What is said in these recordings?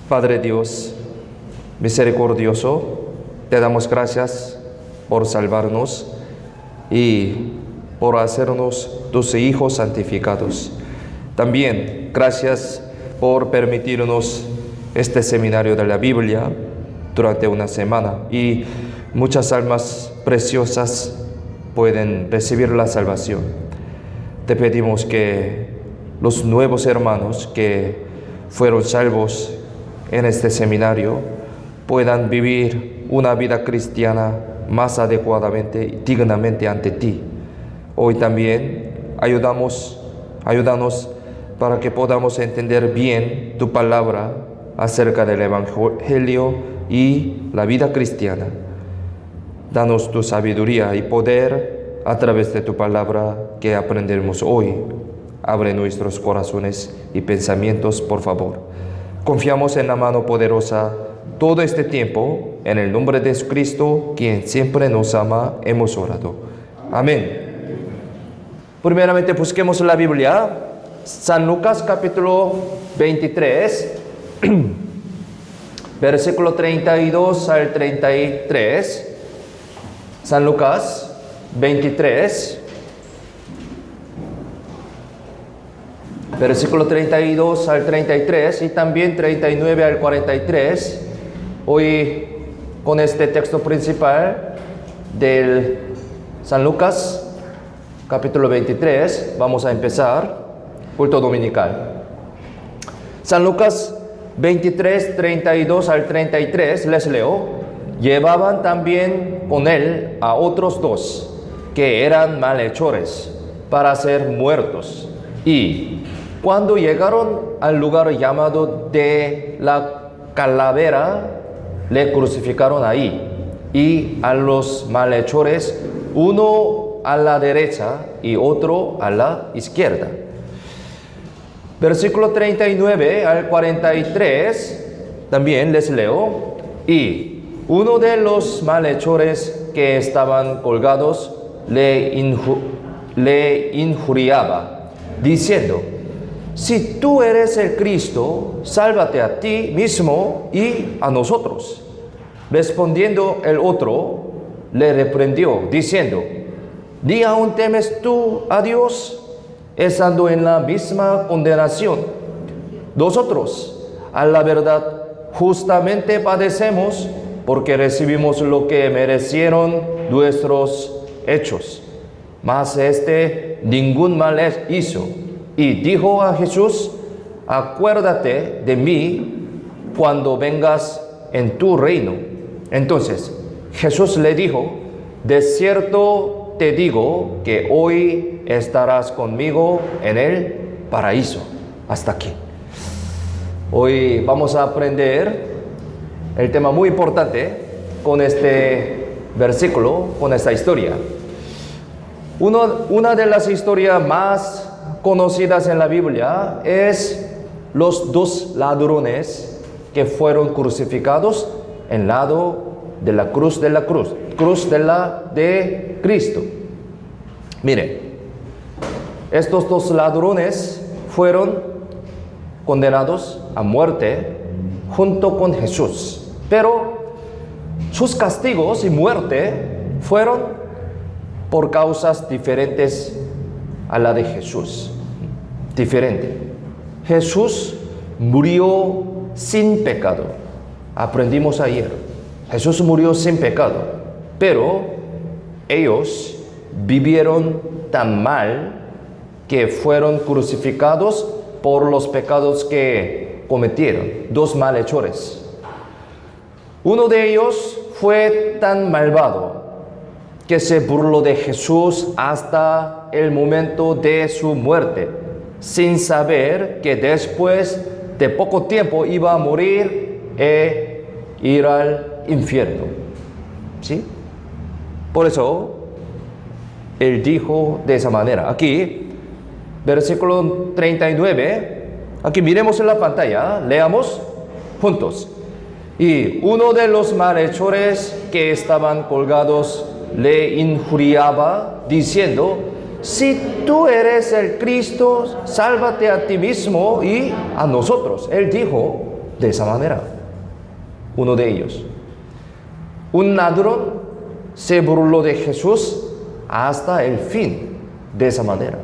Padre Dios, misericordioso, te damos gracias por salvarnos y por hacernos tus hijos santificados. También gracias por permitirnos este seminario de la Biblia durante una semana y muchas almas preciosas pueden recibir la salvación. Te pedimos que los nuevos hermanos que fueron salvos en este seminario puedan vivir una vida cristiana más adecuadamente y dignamente ante ti. Hoy también ayúdanos para que podamos entender bien tu palabra acerca del Evangelio y la vida cristiana. Danos tu sabiduría y poder a través de tu palabra que aprenderemos hoy. Abre nuestros corazones y pensamientos, por favor. Confiamos en la mano poderosa todo este tiempo. En el nombre de Jesucristo, quien siempre nos ama, hemos orado. Amén. Primeramente busquemos la Biblia. San Lucas capítulo 23, versículo 32 al 33. San Lucas 23, versículo 32 al 33 y también 39 al 43. Hoy con este texto principal del San Lucas, capítulo 23, vamos a empezar culto dominical. San Lucas 23, 32 al 33, les leo. Llevaban también con él a otros dos, que eran malhechores, para ser muertos. Y cuando llegaron al lugar llamado de la Calavera, le crucificaron ahí, y a los malhechores, uno a la derecha y otro a la izquierda. Versículo 39 al 43, también les leo. Y uno de los malhechores que estaban colgados le injuriaba, diciendo: si tú eres el Cristo, sálvate a ti mismo y a nosotros. Respondiendo el otro, le reprendió, diciendo: ¿ni aún temes tú a Dios, estando en la misma condenación? Nosotros, a la verdad, justamente padecemos, porque recibimos lo que merecieron nuestros hechos. Mas este ningún mal hizo. Y dijo a Jesús: acuérdate de mí cuando vengas en tu reino. Entonces Jesús le dijo: de cierto te digo que hoy estarás conmigo en el paraíso. Hasta aquí. Hoy vamos a aprender el tema muy importante con este versículo, con esta historia. Una de las historias más conocidas en la Biblia es los dos ladrones que fueron crucificados en lado de la cruz de Cristo. Mire, estos dos ladrones fueron condenados a muerte junto con Jesús. Pero sus castigos y muerte fueron por causas diferentes a la de Jesús. Diferente. Jesús murió sin pecado. Aprendimos ayer. Jesús murió sin pecado. Pero ellos vivieron tan mal que fueron crucificados por los pecados que cometieron. Dos malhechores. Uno de ellos fue tan malvado que se burló de Jesús hasta el momento de su muerte, sin saber que después de poco tiempo iba a morir e ir al infierno. ¿Sí? Por eso, él dijo de esa manera. Aquí, versículo 39, aquí miremos en la pantalla, leamos juntos. Y uno de los malhechores que estaban colgados le injuriaba, diciendo: si tú eres el Cristo, sálvate a ti mismo y a nosotros. Él dijo: de esa manera. Uno de ellos. Un ladrón se burló de Jesús hasta el fin, de esa manera.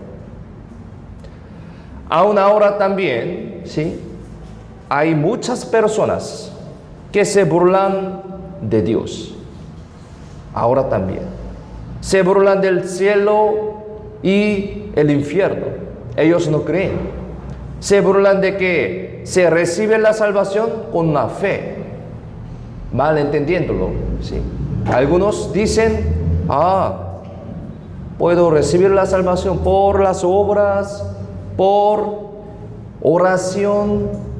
Aún ahora también, ¿sí?, hay muchas personas que se burlan de Dios. Ahora también. Se burlan del cielo y el infierno. Ellos no creen. Se burlan de que se recibe la salvación con la fe, mal entendiéndolo, ¿sí? Algunos dicen, puedo recibir la salvación por las obras, por oración,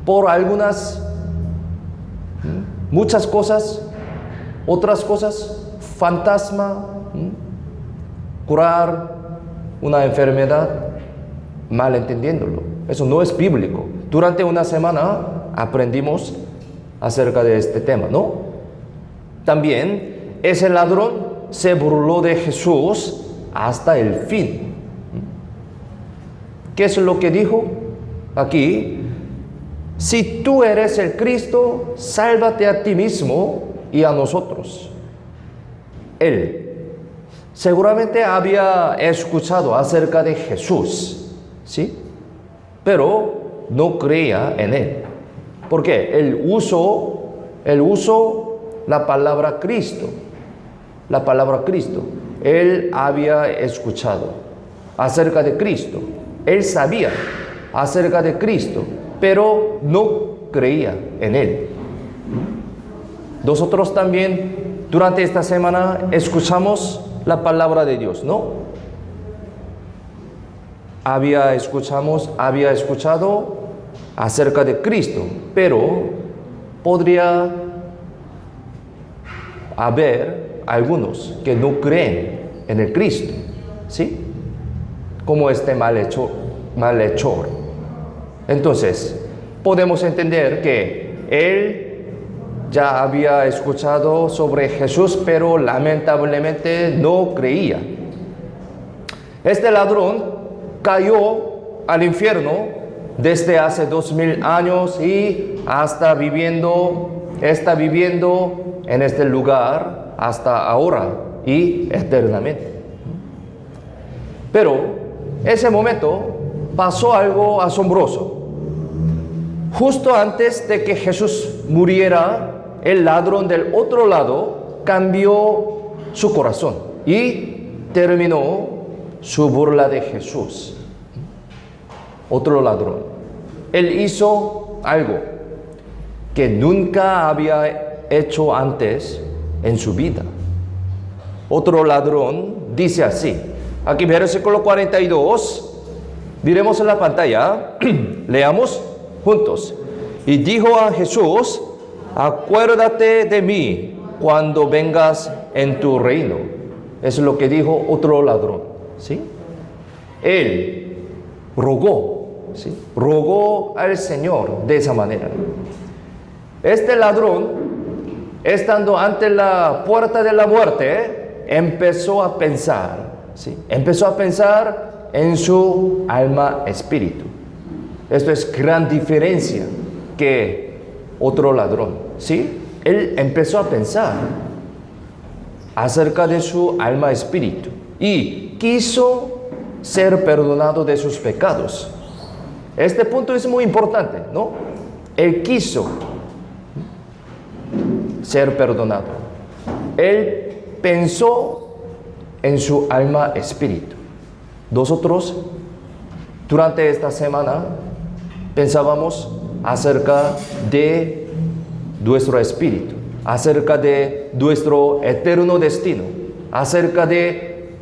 por algunas, muchas cosas, otras cosas, fantasma, curar una enfermedad, mal entendiéndolo. Eso no es bíblico. Durante una semana aprendimos acerca de este tema, ¿no? También ese ladrón se burló de Jesús hasta el fin. ¿Qué es lo que dijo aquí? Si tú eres el Cristo, sálvate a ti mismo y a nosotros. Él seguramente había escuchado acerca de Jesús, ¿sí? Pero no creía en él. ¿Por qué? Él usó la palabra Cristo. La palabra Cristo. Él había escuchado acerca de Cristo. Él sabía acerca de Cristo, pero no creía en él. Nosotros también durante esta semana escuchamos la palabra de Dios, ¿no? Había escuchado acerca de Cristo, pero podría haber algunos que no creen en el Cristo, ¿sí? Como este malhechor. Entonces, podemos entender que él ya había escuchado sobre Jesús, pero lamentablemente no creía. Este ladrón cayó al infierno desde hace 2000 años y está viviendo en este lugar hasta ahora y eternamente. Pero ese momento pasó algo asombroso. Justo antes de que Jesús muriera, el ladrón del otro lado cambió su corazón y terminó su burla de Jesús. Otro ladrón. Él hizo algo que nunca había hecho antes en su vida. Otro ladrón dice así. Aquí versículo 42. Miremos en la pantalla. Leamos juntos. Y dijo a Jesús: acuérdate de mí cuando vengas en tu reino. Es lo que dijo otro ladrón, ¿sí? Él rogó, ¿sí? Rogó al Señor de esa manera. Este ladrón, estando ante la puerta de la muerte, empezó a pensar, ¿sí? Empezó a pensar en su alma espíritu. Esto es gran diferencia que otro ladrón, ¿sí? Él empezó a pensar acerca de su alma espíritu y quiso ser perdonado de sus pecados. Este punto es muy importante, ¿no? Él quiso ser perdonado. Él pensó en su alma espíritu. Nosotros, durante esta semana, pensábamos acerca de nuestro espíritu, acerca de nuestro eterno destino, acerca de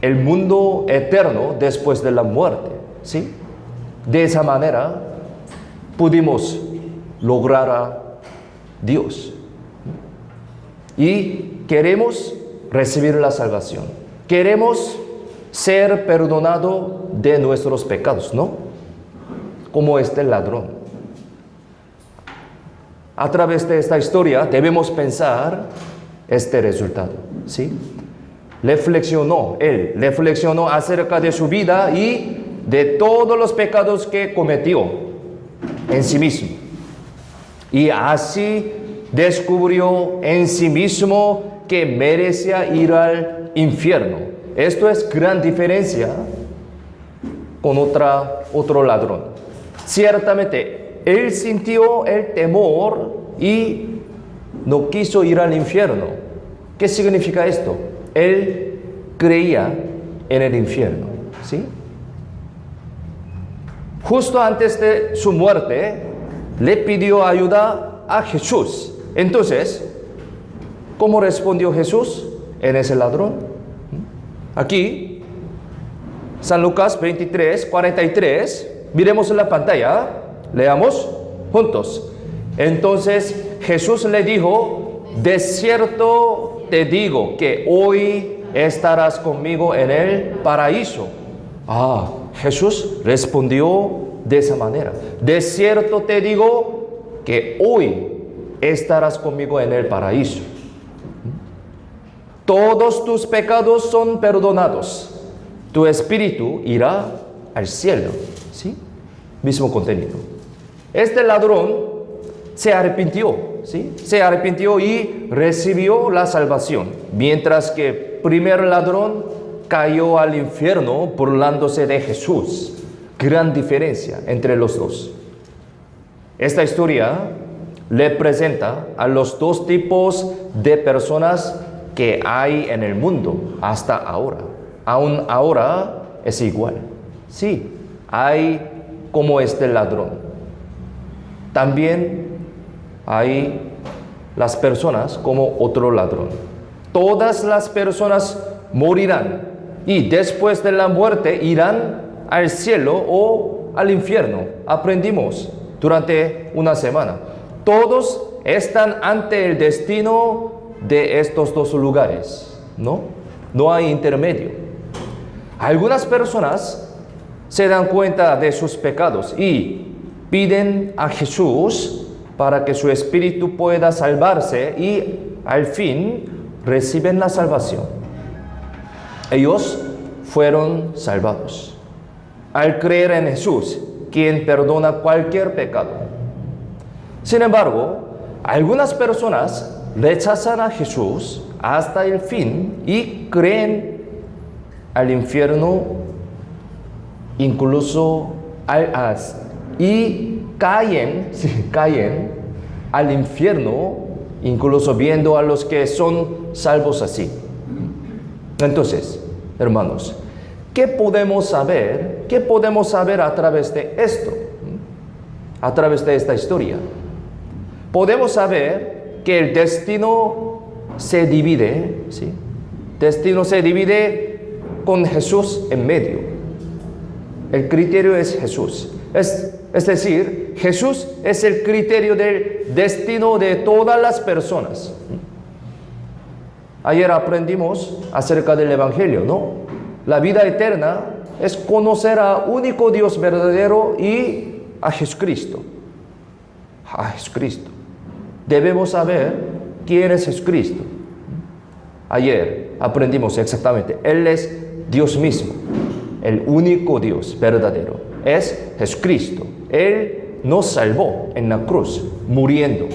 el mundo eterno después de la muerte, ¿sí? De esa manera pudimos lograr a Dios y queremos recibir la salvación. Queremos ser perdonado de nuestros pecados, ¿no? Como este ladrón. A través de esta historia debemos pensar este resultado, ¿sí? Él reflexionó acerca de su vida y de todos los pecados que cometió. en sí mismo. Y así descubrió en sí mismo que merecía ir al infierno. Esto es gran diferencia con otro ladrón. Ciertamente, él sintió el temor y no quiso ir al infierno. ¿Qué significa esto? Él creía en el infierno, ¿sí? Justo antes de su muerte, le pidió ayuda a Jesús. Entonces, ¿cómo respondió Jesús en ese ladrón? Aquí, San Lucas 23, 43, miremos en la pantalla, leamos juntos. Entonces Jesús le dijo, de cierto te digo que hoy estarás conmigo en el paraíso. Jesús respondió de esa manera. De cierto te digo que hoy estarás conmigo en el paraíso. Todos tus pecados son perdonados. Tu espíritu irá al cielo. ¿Sí? Mismo contenido. Este ladrón se arrepintió, ¿sí? Se arrepintió y recibió la salvación. Mientras que el primer ladrón cayó al infierno burlándose de Jesús. Gran diferencia entre los dos. Esta historia le presenta a los dos tipos de personas que hay en el mundo hasta ahora. Aún ahora es igual. Sí, hay como este ladrón. También hay las personas como otro ladrón. Todas las personas morirán y después de la muerte irán al cielo o al infierno. Aprendimos durante una semana. Todos están ante el destino de estos dos lugares, ¿no? No hay intermedio. Algunas personas se dan cuenta de sus pecados y piden a Jesús para que su espíritu pueda salvarse y al fin reciben la salvación. Ellos fueron salvados al creer en Jesús, quien perdona cualquier pecado. Sin embargo, algunas personas rechazan a Jesús hasta el fin y creen al infierno, incluso y caen al infierno, incluso viendo a los que son salvos así. Entonces, hermanos, ¿qué podemos saber? ¿Qué podemos saber a través de esto? A través de esta historia. Podemos saber que el destino se divide, ¿sí? Destino se divide con Jesús en medio. El criterio es Jesús. Es decir, Jesús es el criterio del destino de todas las personas. Ayer aprendimos acerca del Evangelio, ¿no? La vida eterna es conocer al único Dios verdadero y a Jesucristo. A Jesucristo. Debemos saber quién es Jesucristo. Ayer aprendimos exactamente. Él es Dios mismo. El único Dios verdadero es Jesucristo. Él nos salvó en la cruz, muriendo.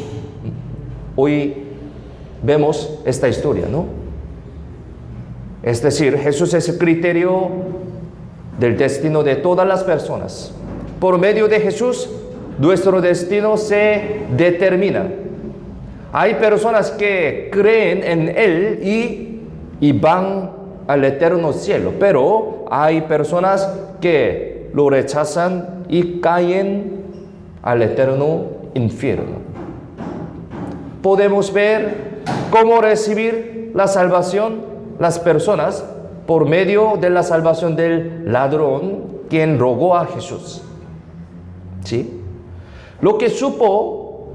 Hoy vemos esta historia, ¿no? Es decir, Jesús es el criterio del destino de todas las personas. Por medio de Jesús, nuestro destino se determina. Hay personas que creen en Él y van al eterno cielo, pero hay personas que lo rechazan y caen al eterno infierno. Podemos ver cómo recibir la salvación las personas por medio de la salvación del ladrón, quien rogó a Jesús. ¿Sí? Lo que supo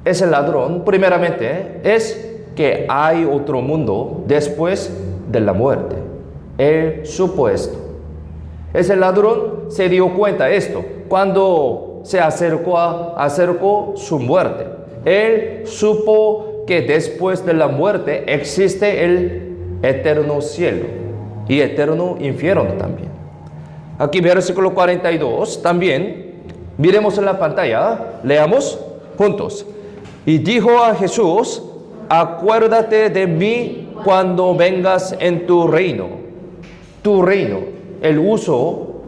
ese ladrón, primeramente, es que hay otro mundo después de la muerte. Él supo esto. Ese ladrón se dio cuenta de esto cuando se acercó su muerte. Él supo que después de la muerte existe el eterno cielo y eterno infierno también. Aquí versículo 42 también Miremos en la pantalla, leamos juntos. Y dijo a Jesús, acuérdate de mí cuando vengas en tu reino. Tu reino, el uso,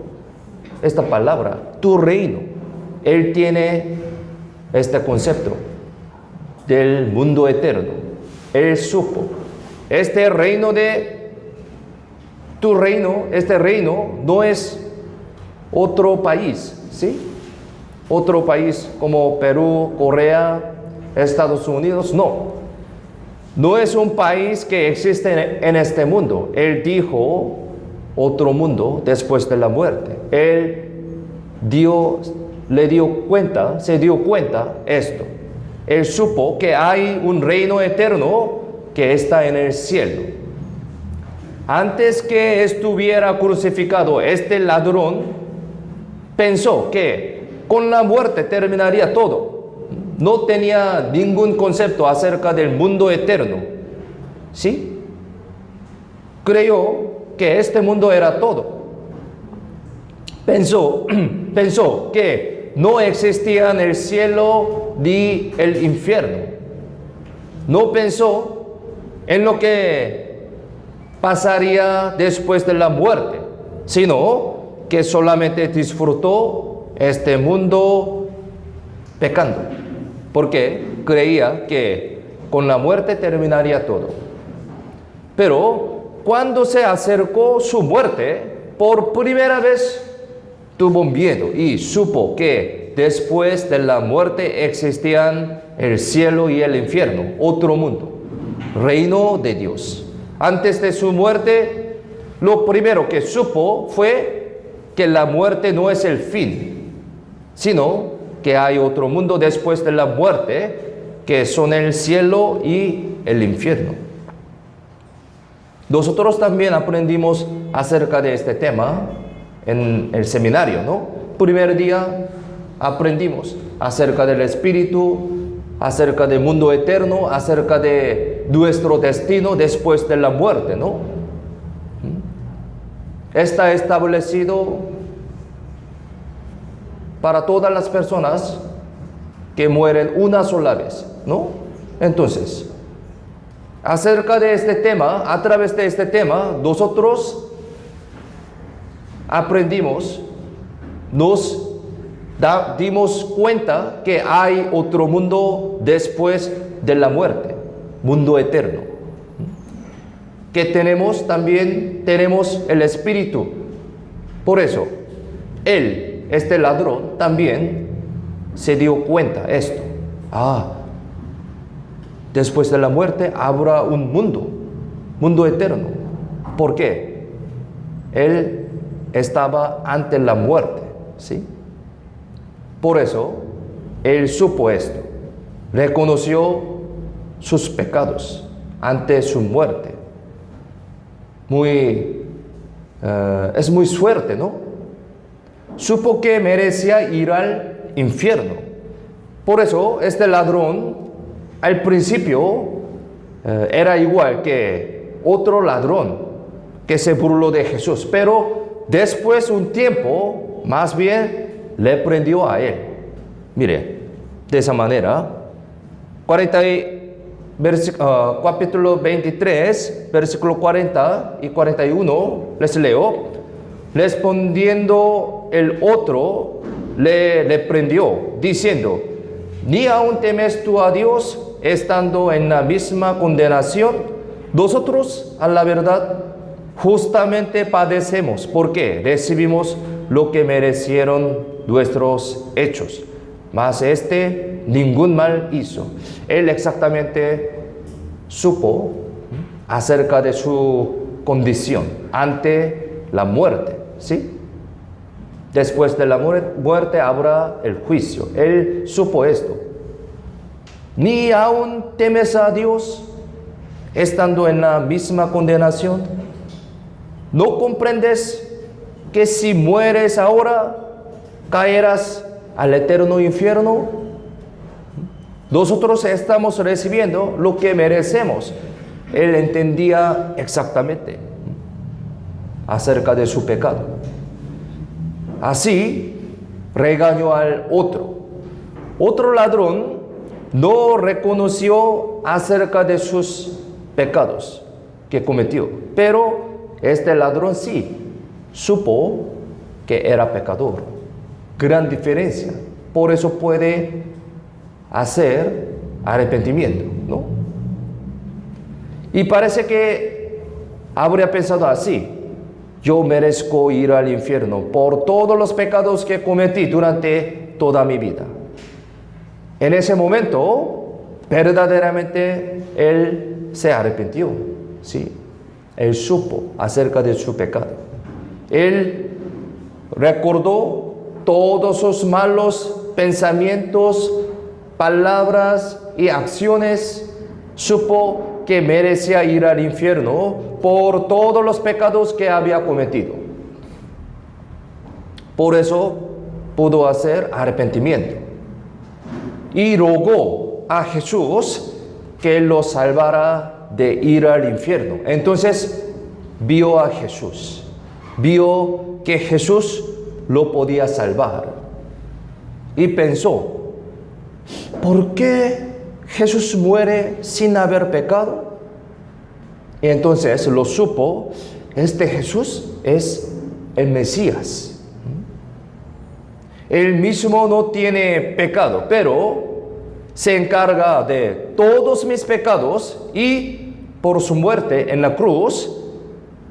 esta palabra, tu reino. Él tiene este concepto del mundo eterno. Él supo. Este reino tu reino, este reino no es otro país, ¿sí? Otro país como Perú, Corea, Estados Unidos, no. No es un país que existe en este mundo. Él dijo otro mundo después de la muerte. Se dio cuenta esto. Él supo que hay un reino eterno que está en el cielo. Antes que estuviera crucificado, este ladrón pensó que con la muerte terminaría todo. No tenía ningún concepto acerca del mundo eterno. ¿Sí? Creyó que este mundo era todo. Pensó que no existían el cielo ni el infierno. No pensó en lo que pasaría después de la muerte, sino que solamente disfrutó este mundo pecando, porque creía que con la muerte terminaría todo. Pero cuando se acercó su muerte, por primera vez tuvo miedo y supo que después de la muerte existían el cielo y el infierno, otro mundo, reino de Dios. Antes de su muerte, lo primero que supo fue que la muerte no es el fin, sino que hay otro mundo después de la muerte, que son el cielo y el infierno. Nosotros también aprendimos acerca de este tema en el seminario, ¿no? Primer día aprendimos acerca del espíritu, acerca del mundo eterno, acerca de nuestro destino después de la muerte, ¿no? Está establecido para todas las personas que mueren una sola vez, ¿no? Entonces, acerca de este tema, a través de este tema, nosotros aprendimos, nos dimos cuenta que hay otro mundo después de la muerte, mundo eterno. Que también tenemos el espíritu. Por eso, este ladrón también se dio cuenta esto. Después de la muerte habrá un mundo eterno. ¿Por qué? Él estaba ante la muerte, ¿sí? Por eso, él supo esto. Reconoció sus pecados ante su muerte. Es muy suerte, ¿no? Supo que merecía ir al infierno. Por eso, este ladrón, al principio, era igual que otro ladrón que se burló de Jesús. Pero después, un tiempo, más bien, le prendió a él. Mire, de esa manera, capítulo 23, versículo 40 y 41, les leo. Respondiendo el otro, le prendió, diciendo, ¿ni aún temes tú a Dios, estando en la misma condenación? Nosotros, a la verdad, justamente padecemos, porque recibimos lo que merecieron nuestros hechos. Mas ningún mal hizo. Él exactamente supo acerca de su condición ante la muerte, ¿sí? Después de la muerte habrá el juicio. Él supo esto. ¿Ni aún temes a Dios, estando en la misma condenación? ¿No comprendes que si mueres ahora, caerás al eterno infierno? Nosotros estamos recibiendo lo que merecemos. Él entendía exactamente acerca de su pecado. Así, regañó al otro. Otro ladrón no reconoció acerca de sus pecados que cometió, pero este ladrón sí supo que era pecador. Gran diferencia. Por eso puede hacer arrepentimiento, ¿no? Y parece que habría pensado así: yo merezco ir al infierno por todos los pecados que cometí durante toda mi vida. En ese momento, verdaderamente, él se arrepintió, ¿sí? Él supo acerca de su pecado. Él recordó todos sus malos pensamientos, palabras y acciones. Supo que merecía ir al infierno por todos los pecados que había cometido. Por eso pudo hacer arrepentimiento y rogó a Jesús que lo salvara de ir al infierno. Entonces vio a Jesús, vio que Jesús lo podía salvar y pensó: ¿por qué Jesús muere sin haber pecado? Y entonces lo supo: este Jesús es el Mesías. Él mismo no tiene pecado, pero se encarga de todos mis pecados y por su muerte en la cruz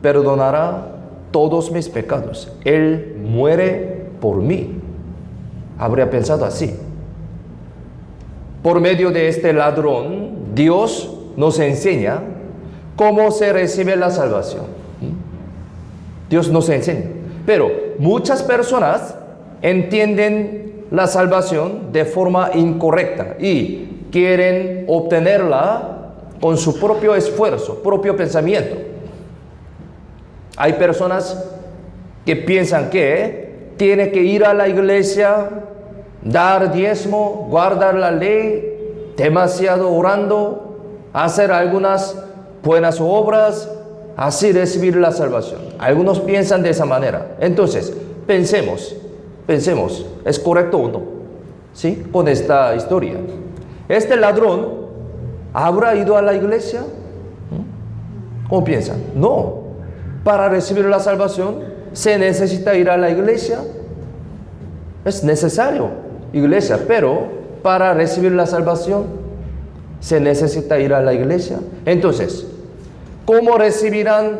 perdonará todos mis pecados. Él muere por mí. Habría pensado así. Por medio de este ladrón, Dios nos enseña cómo se recibe la salvación. Dios nos enseña. Pero muchas personas entienden la salvación de forma incorrecta y quieren obtenerla con su propio esfuerzo, propio pensamiento. Hay personas que piensan que tiene que ir a la iglesia, dar diezmo, guardar la ley, demasiado orando, hacer algunas buenas obras, así recibir la salvación. Algunos piensan de esa manera. Entonces, pensemos, ¿es correcto o no? ¿Sí? Con esta historia. ¿Este ladrón habrá ido a la iglesia? ¿Cómo piensan? No. Para recibir la salvación, ¿se necesita ir a la iglesia? Es necesario iglesia, pero para recibir la salvación, ¿se necesita ir a la iglesia? Entonces, ¿cómo recibirían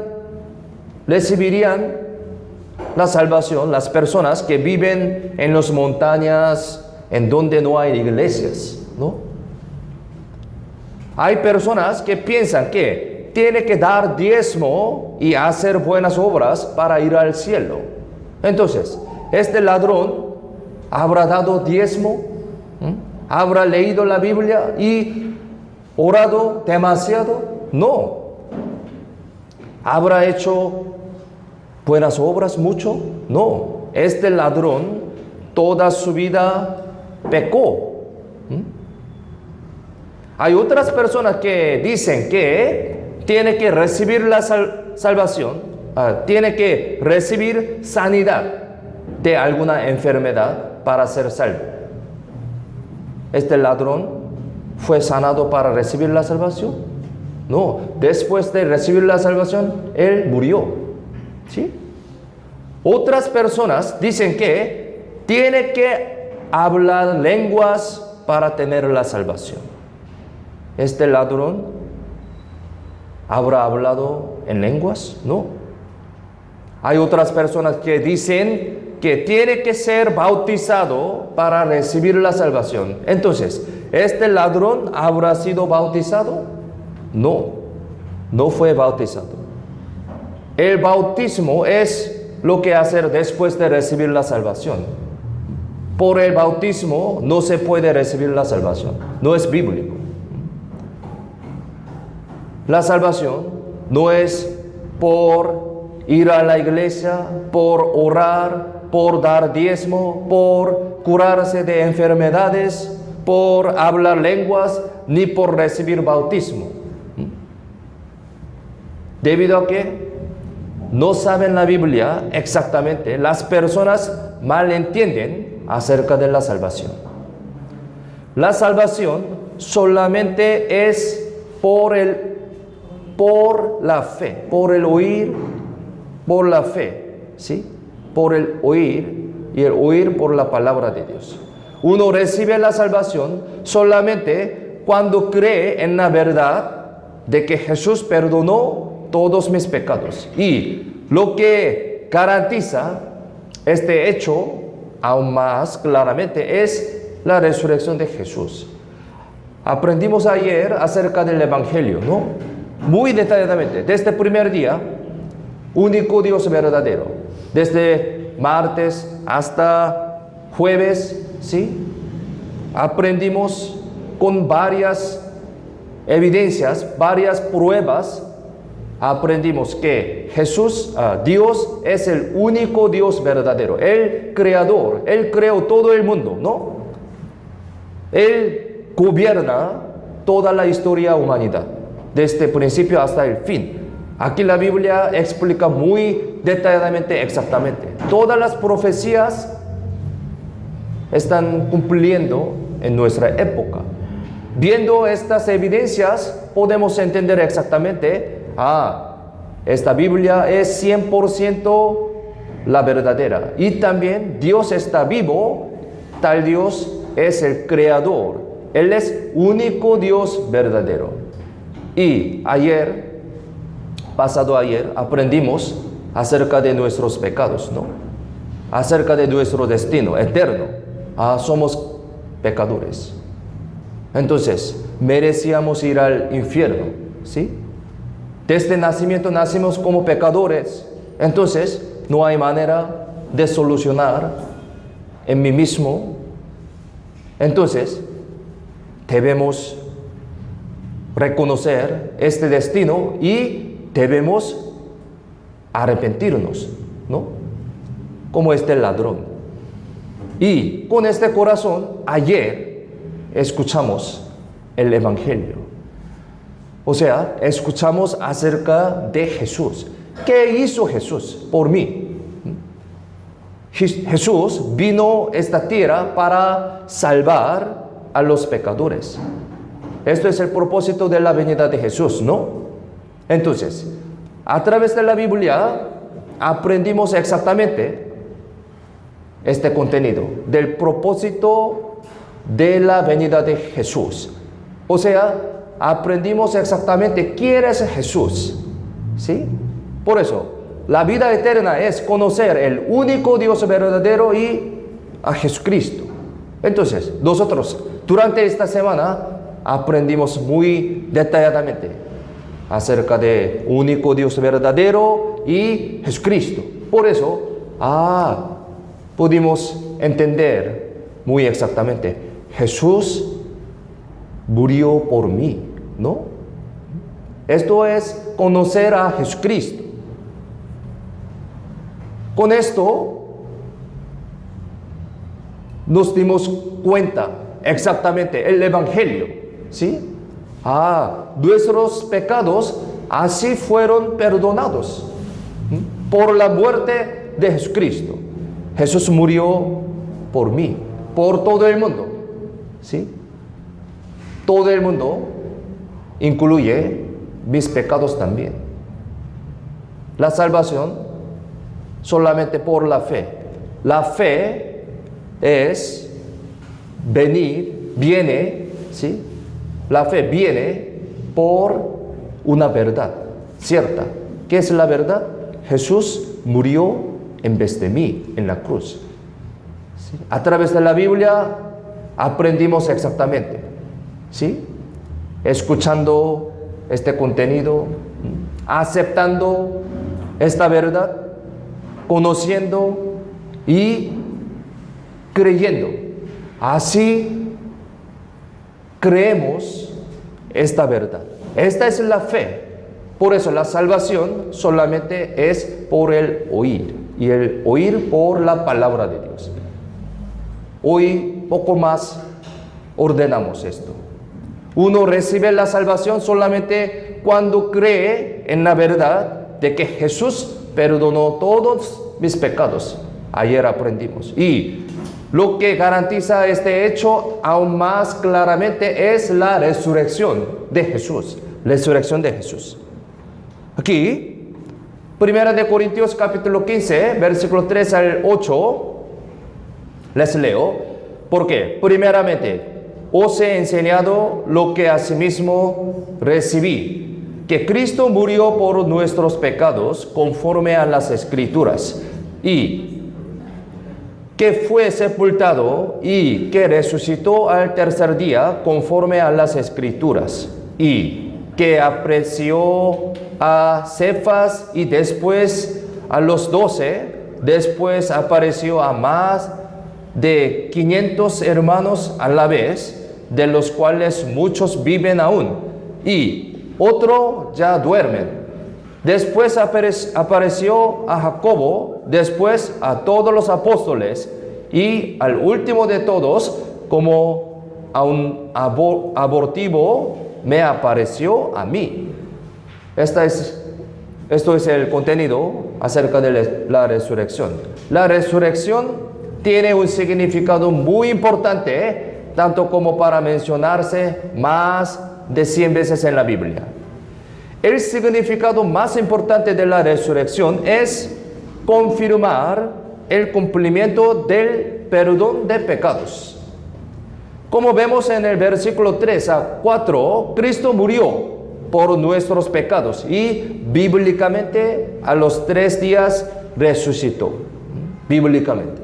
la salvación las personas que viven en las montañas, en donde no hay iglesias, ¿no? Hay personas que piensan que tiene que dar diezmo y hacer buenas obras para ir al cielo. Entonces, este ladrón habrá dado diezmo, habrá leído la Biblia y orado demasiado. No. ¿Habrá hecho buenas obras mucho? No. Este ladrón toda su vida pecó. Hay otras personas que dicen que tiene que recibir la salvación, tiene que recibir sanidad de alguna enfermedad para ser salvo. ¿Este ladrón fue sanado para recibir la salvación? No. Después de recibir la salvación, él murió. ¿Sí? Otras personas dicen que tiene que hablar lenguas para tener la salvación. ¿Este ladrón habrá hablado en lenguas? No. Hay otras personas que dicen que tiene que ser bautizado para recibir la salvación. Entonces, ¿este ladrón habrá sido bautizado? No, no fue bautizado. El bautismo es lo que hacer después de recibir la salvación. Por el bautismo no se puede recibir la salvación. No es bíblico. La salvación no es por ir a la iglesia, por orar, por dar diezmo, por curarse de enfermedades, por hablar lenguas, ni por recibir bautismo. Debido a que no saben la Biblia exactamente, las personas malentienden acerca de la salvación. La salvación solamente es por la fe, por el oír, por la fe, ¿sí? Por el oír y el oír por la palabra de Dios. Uno recibe la salvación solamente cuando cree en la verdad de que Jesús perdonó todos mis pecados. Y lo que garantiza este hecho aún más claramente es la resurrección de Jesús. Aprendimos ayer acerca del Evangelio, ¿no? Muy detalladamente, desde el primer día, único Dios verdadero. Desde martes hasta jueves, ¿sí? Aprendimos con varias evidencias, varias pruebas, aprendimos que Dios es el único Dios verdadero, el creador, Él creó todo el mundo, ¿no? Él gobierna toda la historia humanidad, desde el principio hasta el fin. Aquí la Biblia explica muy detalladamente, exactamente. Todas las profecías están cumpliendo en nuestra época. Viendo estas evidencias, podemos entender exactamente, esta Biblia es 100% la verdadera. Y también Dios está vivo, tal Dios es el creador. Él es único Dios verdadero. Y pasado ayer, aprendimos acerca de nuestros pecados, ¿no? Acerca de nuestro destino eterno. Somos pecadores. Entonces, merecíamos ir al infierno, ¿sí? Desde el nacimiento nacimos como pecadores. Entonces, no hay manera de solucionar en mí mismo. Entonces, debemos reconocer este destino y debemos arrepentirnos, ¿no? Como este ladrón. Y con este corazón, ayer escuchamos el Evangelio. O sea, escuchamos acerca de Jesús. ¿Qué hizo Jesús por mí? Jesús vino a esta tierra para salvar a los pecadores. Esto es el propósito de la venida de Jesús, ¿no? Entonces, a través de la Biblia aprendimos exactamente este contenido del propósito de la venida de Jesús. O sea, aprendimos exactamente quién es Jesús, ¿sí? Por eso, la vida eterna es conocer el único Dios verdadero y a Jesucristo. Entonces, nosotros durante esta semana aprendimos muy detalladamente acerca de único Dios verdadero y Jesucristo. Por eso, pudimos entender muy exactamente, Jesús murió por mí, ¿no? Esto es conocer a Jesucristo. Con esto nos dimos cuenta exactamente el Evangelio, ¿sí? Nuestros pecados así fueron perdonados por la muerte de Jesucristo. Jesús murió por mí, por todo el mundo, ¿sí? Todo el mundo incluye mis pecados también. La salvación solamente por la fe. La fe es viene, ¿sí? La fe viene por una verdad cierta. ¿Qué es la verdad? Jesús murió en vez de mí en la cruz. ¿Sí? A través de la Biblia aprendimos exactamente, ¿sí? Escuchando este contenido, aceptando esta verdad, conociendo y creyendo. Así creemos esta verdad. Esta es la fe. Por eso la salvación solamente es por el oír, y el oír por la palabra de Dios. Hoy poco más ordenamos esto. Uno recibe la salvación solamente cuando cree en la verdad de que Jesús perdonó todos mis pecados. Ayer aprendimos. Y Lo que garantiza este hecho aún más claramente es la resurrección de Jesús. Resurrección de Jesús. Aquí, 1 Corintios capítulo 15, versículo 3 al 8, les leo. ¿Por qué? Primeramente, os he enseñado lo que asimismo recibí, que Cristo murió por nuestros pecados conforme a las Escrituras, y que fue sepultado y que resucitó al tercer día conforme a las Escrituras, y que apareció a Cefas y después a los 12, después apareció a más de 500 hermanos a la vez, de los cuales muchos viven aún, y otros ya duermen. Después apareció a Jacobo, después a todos los apóstoles, y al último de todos, como a un abortivo, me apareció a mí. Esto es el contenido acerca de la resurrección. La resurrección tiene un significado muy importante, tanto como para mencionarse más de 100 veces en la Biblia. El significado más importante de la resurrección es confirmar el cumplimiento del perdón de pecados. Como vemos en el versículo 3 a 4, Cristo murió por nuestros pecados y bíblicamente a los 3 días resucitó. Bíblicamente.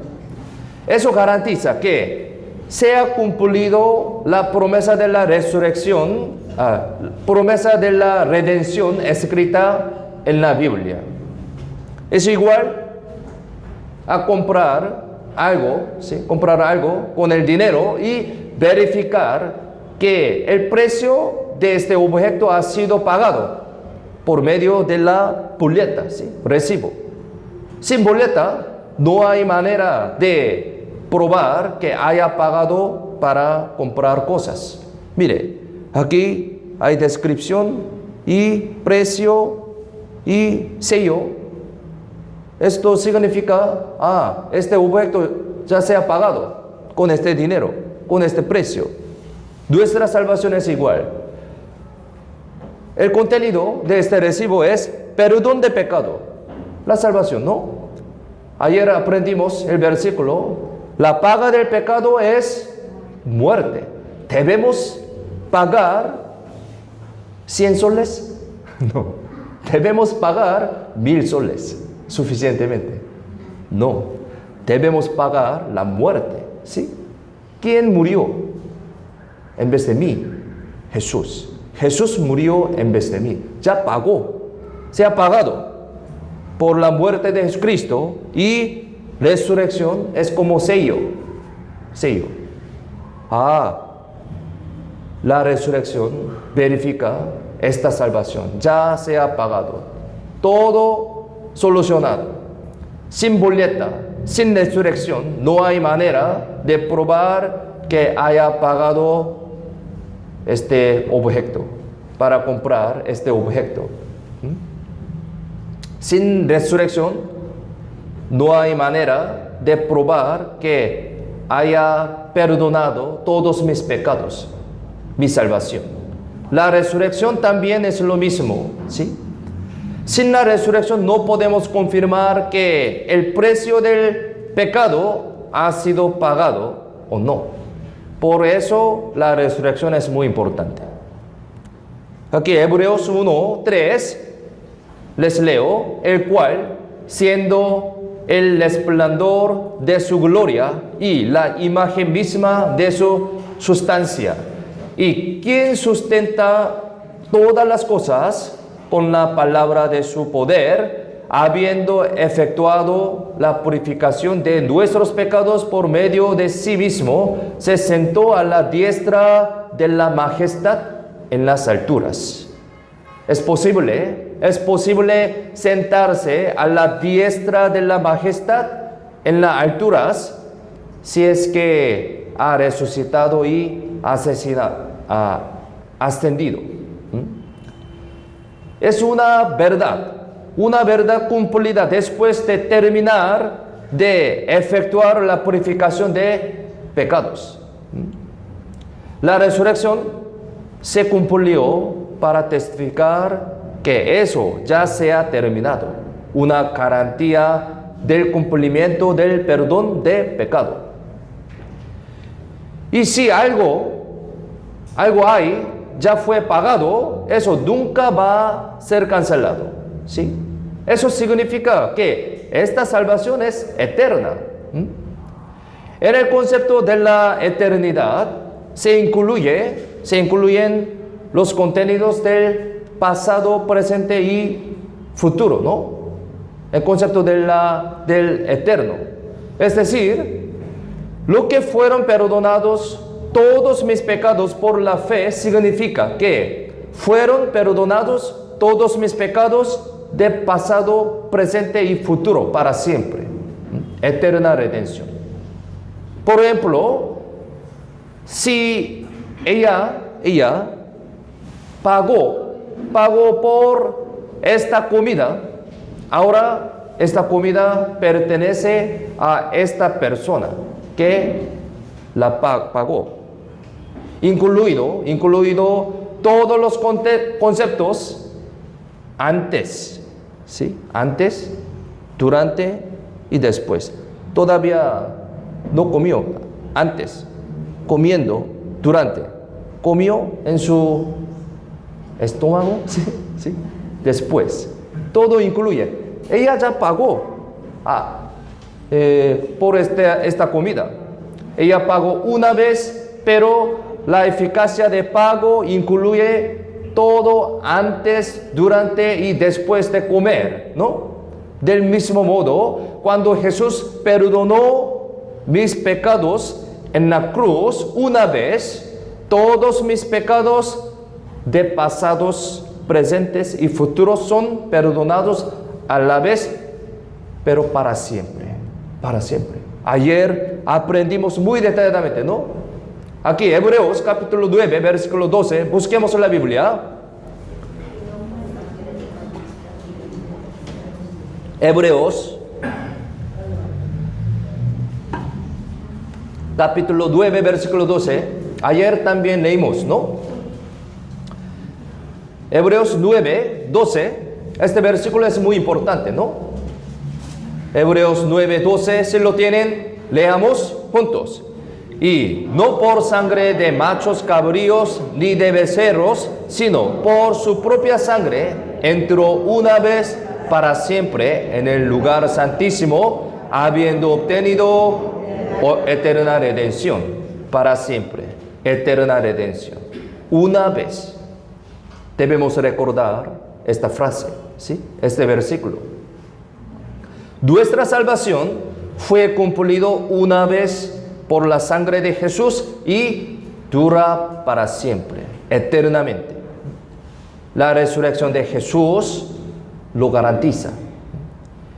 Eso garantiza que se ha cumplido la promesa de la resurrección, promesa de la redención escrita en la Biblia. Es igual a comprar algo con el dinero y verificar que el precio de este objeto ha sido pagado por medio de la boleta, recibo. Sin boleta no hay manera de probar que haya pagado para comprar cosas. Mire, aquí hay descripción y precio y sello. Esto significa, este objeto ya se ha pagado con este dinero, con este precio. Nuestra salvación es igual. El contenido de este recibo es perdón de pecado. La salvación, ¿no? Ayer aprendimos el versículo, la paga del pecado es muerte. ¿Debemos pagar 100 soles? No. ¿Debemos pagar 1000 soles suficientemente? No. Debemos pagar la muerte, ¿sí? ¿Quién murió en vez de mí? Jesús. Jesús murió en vez de mí. Ya pagó. Se ha pagado por la muerte de Jesucristo, y resurrección es como sello. Sello. La resurrección verifica esta salvación. Ya se ha pagado. Todo solucionado. Sin boleta, sin resurrección, no hay manera de probar que haya pagado este objeto para comprar este objeto. Sin resurrección, no hay manera de probar que haya perdonado todos mis pecados, mi salvación. La resurrección también es lo mismo, ¿sí? Sin la resurrección no podemos confirmar que el precio del pecado ha sido pagado o no. Por eso la resurrección es muy importante. Aquí Hebreos 1:3 les leo, el cual, siendo el esplendor de su gloria y la imagen misma de su sustancia, y quien sustenta todas las cosas con la palabra de su poder, habiendo efectuado la purificación de nuestros pecados por medio de sí mismo, se sentó a la diestra de la majestad en las alturas. Es posible sentarse a la diestra de la majestad en las alturas si es que ha resucitado y ascendido. Es una verdad cumplida después de terminar de efectuar la purificación de pecados. La resurrección se cumplió para testificar que eso ya se ha terminado, una garantía del cumplimiento del perdón de pecado. Y si algo hay, ya fue pagado, eso nunca va a ser cancelado, ¿sí? Eso significa que esta salvación es eterna. En el concepto de la eternidad se incluyen los contenidos del pasado, presente y futuro, ¿no? El concepto del eterno. Es decir, lo que fueron perdonados todos mis pecados por la fe significa que fueron perdonados todos mis pecados de pasado, presente y futuro para siempre. Eterna redención. Por ejemplo, si ella pagó por esta comida, ahora esta comida pertenece a esta persona que la pagó. Incluido todos los conceptos antes, ¿sí? Antes, durante y después. Todavía no comió antes, comiendo, durante, comió en su estómago, ¿sí? ¿Sí? Después. Todo incluye. Ella ya pagó por esta comida. Ella pagó una vez, pero la eficacia de pago incluye todo antes, durante y después de comer, ¿no? Del mismo modo, cuando Jesús perdonó mis pecados en la cruz una vez, todos mis pecados de pasados, presentes y futuros son perdonados a la vez, pero para siempre, para siempre. Ayer aprendimos muy detalladamente, ¿no? Aquí, Hebreos capítulo 9, versículo 12, busquemos en la Biblia. Hebreos capítulo 9, versículo 12. Ayer también leímos, ¿no? Hebreos 9, 12. Este versículo es muy importante, ¿no? Hebreos 9, 12. Si lo tienen, leamos juntos. Y no por sangre de machos cabríos ni de becerros, sino por su propia sangre, entró una vez para siempre en el lugar santísimo, habiendo obtenido eterna redención. Para siempre, eterna redención. Una vez. Debemos recordar esta frase, ¿sí? Este versículo. Nuestra salvación fue cumplido una vez por la sangre de Jesús y dura para siempre, eternamente. La resurrección de Jesús lo garantiza.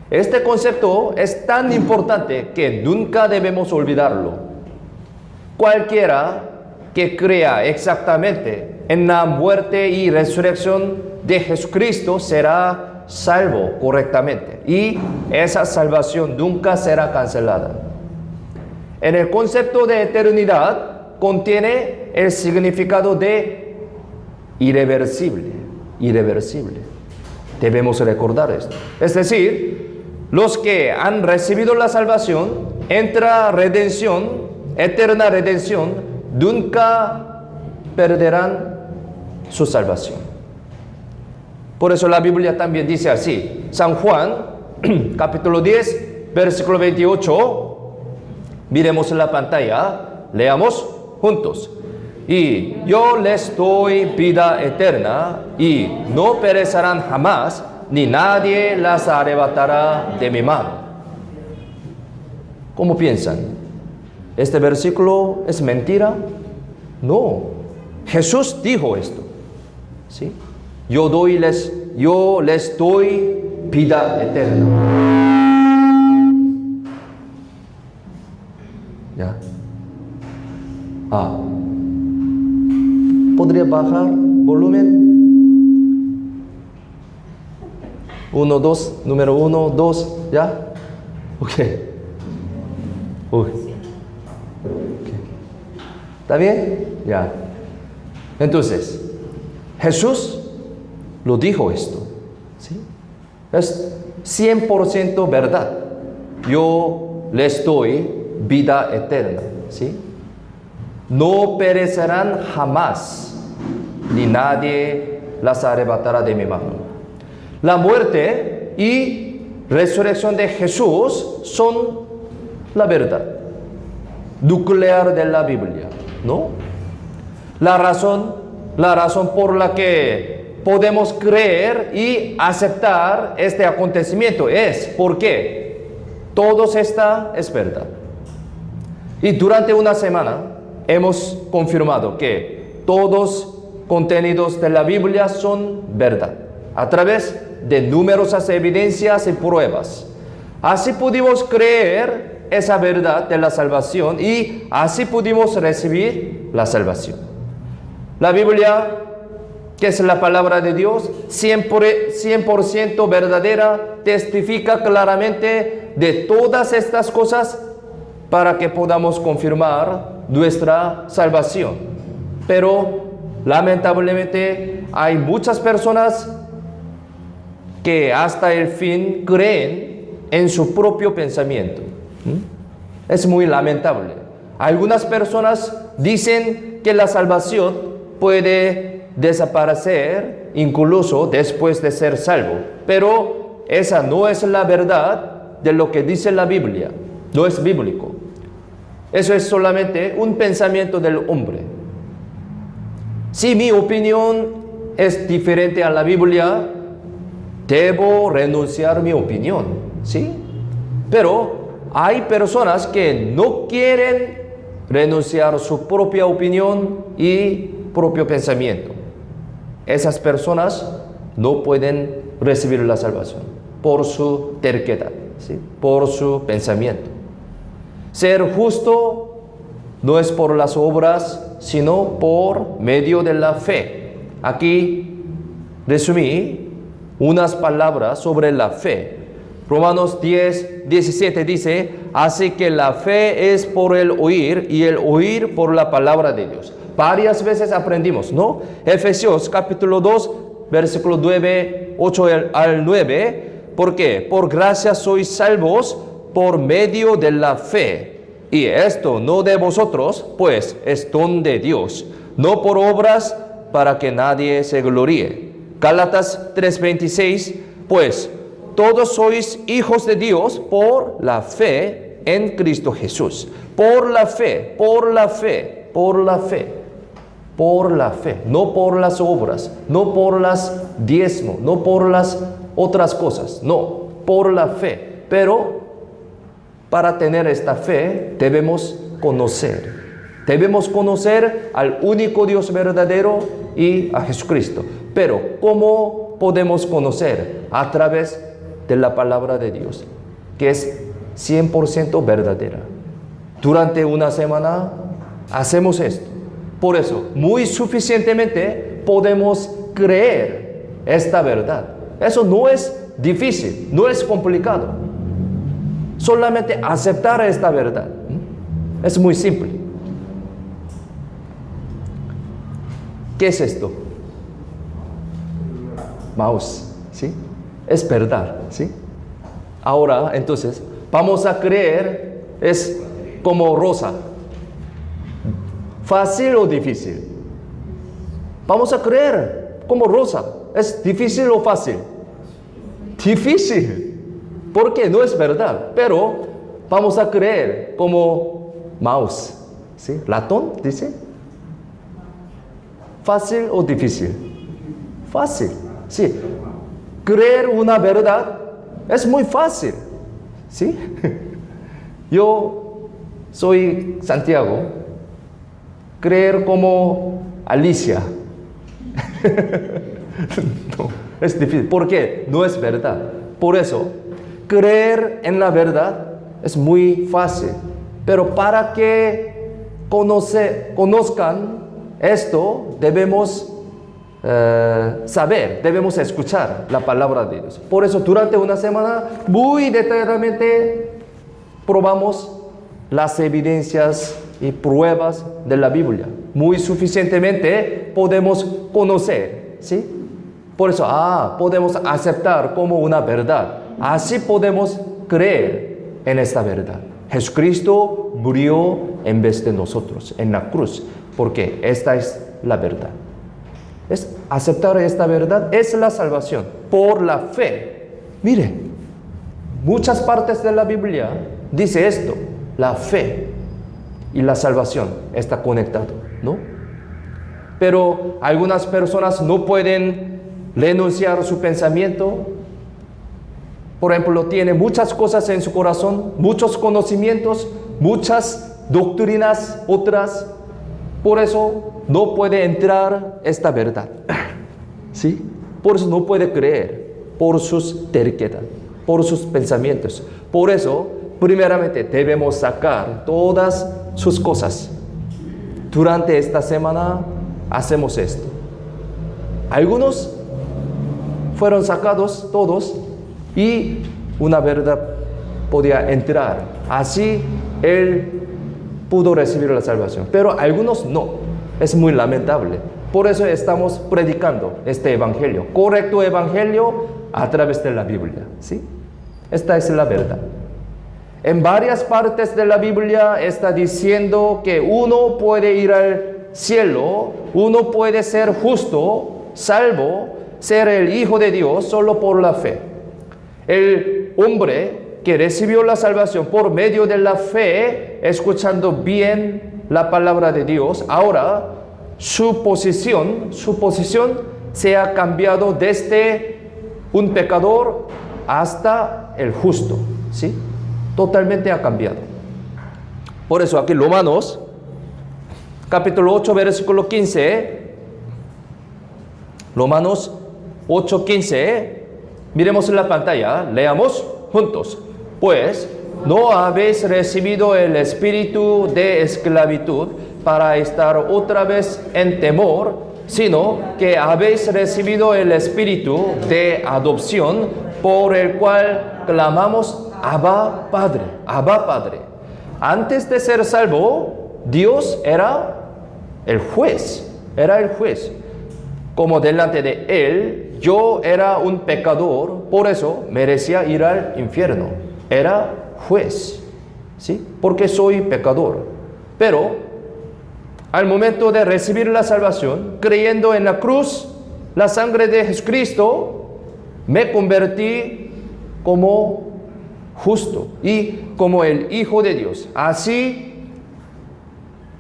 Este concepto es tan importante que nunca debemos olvidarlo. Cualquiera que crea exactamente en la muerte y resurrección de Jesucristo será salvo correctamente, y esa salvación nunca será cancelada. En el concepto de eternidad contiene el significado de irreversible. Debemos recordar esto. Es decir, los que han recibido la salvación, eterna redención, nunca perderán su salvación. Por eso la Biblia también dice así. San Juan, capítulo 10, versículo 28. Miremos en la pantalla, leamos juntos. Y yo les doy vida eterna, y no perecerán jamás, ni nadie las arrebatará de mi mano. ¿Cómo piensan? ¿Este versículo es mentira? No. Jesús dijo esto, ¿sí? Yo les doy vida eterna. ¿Ya? ¿Podría bajar volumen? 1, 2, número 1, 2, ¿ya? Ok. Uy. ¿Está bien? Ya. Entonces, Jesús lo dijo esto. ¿Sí? Es 100% verdad. Yo les doy vida eterna. ¿Sí? No perecerán jamás, ni nadie las arrebatará de mi mano. La muerte y resurrección de Jesús son la verdad nuclear de la Biblia, ¿no? La razón por la que podemos creer y aceptar este acontecimiento es porque todo esta es verdad. Y durante una semana hemos confirmado que todos contenidos de la Biblia son verdad, a través de numerosas evidencias y pruebas. Así pudimos creer esa verdad de la salvación y así pudimos recibir la salvación. La Biblia, que es la palabra de Dios, 100% verdadera, testifica claramente de todas estas cosas para que podamos confirmar nuestra salvación. Pero lamentablemente hay muchas personas que hasta el fin creen en su propio pensamiento. Es muy lamentable. Algunas personas dicen que la salvación puede desaparecer incluso después de ser salvo, pero esa no es la verdad de lo que dice la Biblia. No es bíblico. Eso es solamente un pensamiento del hombre. Si mi opinión es diferente a la Biblia, debo renunciar a mi opinión, ¿sí? Pero hay personas que no quieren renunciar a su propia opinión y propio pensamiento. Esas personas no pueden recibir la salvación por su terquedad, ¿sí? Por su pensamiento. Ser justo no es por las obras, sino por medio de la fe. Aquí resumí unas palabras sobre la fe. Romanos 10:17 dice, así que la fe es por el oír y el oír por la palabra de Dios. Varias veces aprendimos, ¿no? Efesios capítulo 2, versículo 9, 8 al 9. ¿Por qué? Por gracia sois salvos por medio de la fe. Y esto no de vosotros, pues es don de Dios, no por obras para que nadie se gloríe. Gálatas 3:26, pues todos sois hijos de Dios por la fe en Cristo Jesús. Por la fe, por la fe, por la fe, por la fe, no por las obras, no por las diezmos, no por las otras cosas, no, por la fe. Pero para tener esta fe debemos conocer al único Dios verdadero y a Jesucristo. Pero ¿cómo podemos conocer? A través de la palabra de Dios, que es 100% verdadera. Durante una semana hacemos esto. Por eso, muy suficientemente podemos creer esta verdad. Eso no es difícil, no es complicado. Solamente aceptar esta verdad. Es muy simple. ¿Qué es esto? Mouse, ¿sí? Es verdad, ¿sí? Ahora, entonces, vamos a creer, es como rosa. ¿Fácil o difícil? Vamos a creer como rosa. ¿Es difícil o fácil? Difícil. Porque no es verdad. Pero vamos a creer como mouse, ¿sí? Ratón, dice. ¿Fácil o difícil? Fácil, sí. Creer una verdad es muy fácil, ¿sí? Yo soy Santiago. Creer como Alicia. No, es difícil. ¿Por qué? No es verdad. Por eso, creer en la verdad es muy fácil. Pero para que conozcan esto, debemos saber, debemos escuchar la palabra de Dios. Por eso, durante una semana, muy detalladamente probamos las evidencias y pruebas de la Biblia. Muy suficientemente podemos conocer, ¿sí? Por eso, podemos aceptar como una verdad. Así podemos creer en esta verdad. Jesucristo murió en vez de nosotros en la cruz, porque esta es la verdad. Es aceptar esta verdad es la salvación por la fe. Mire, muchas partes de la Biblia dice esto, la fe y la salvación está conectado, ¿no? Pero algunas personas no pueden renunciar su pensamiento. Por ejemplo, tiene muchas cosas en su corazón, muchos conocimientos, muchas doctrinas, otras. Por eso no puede entrar esta verdad, ¿sí? Por eso no puede creer, por sus terquedad, por sus pensamientos. Por eso, primeramente, debemos sacar todas sus cosas. Durante esta semana hacemos esto. Algunos fueron sacados todos y una verdad podía entrar. Así él pudo recibir la salvación. Pero algunos no. Es muy lamentable. Por eso estamos predicando este evangelio. Correcto evangelio a través de la Biblia, ¿sí? Esta es la verdad. En varias partes de la Biblia está diciendo que uno puede ir al cielo, uno puede ser justo, salvo, ser el Hijo de Dios solo por la fe. El hombre que recibió la salvación por medio de la fe, escuchando bien la palabra de Dios, ahora su posición se ha cambiado desde un pecador hasta el justo, ¿sí? Totalmente ha cambiado. Por eso aquí Romanos, capítulo 8, versículo 15, Romanos 8, 15, miremos en la pantalla, leamos juntos. Pues no habéis recibido el espíritu de esclavitud para estar otra vez en temor, sino que habéis recibido el espíritu de adopción, por el cual clamamos Abba Padre, Abba Padre. Antes de ser salvo, Dios era el juez, Como delante de Él, yo era un pecador, por eso merecía ir al infierno. Era juez, ¿sí? Porque soy pecador. Pero al momento de recibir la salvación, creyendo en la cruz, la sangre de Jesucristo, me convertí como justo y como el Hijo de Dios. Así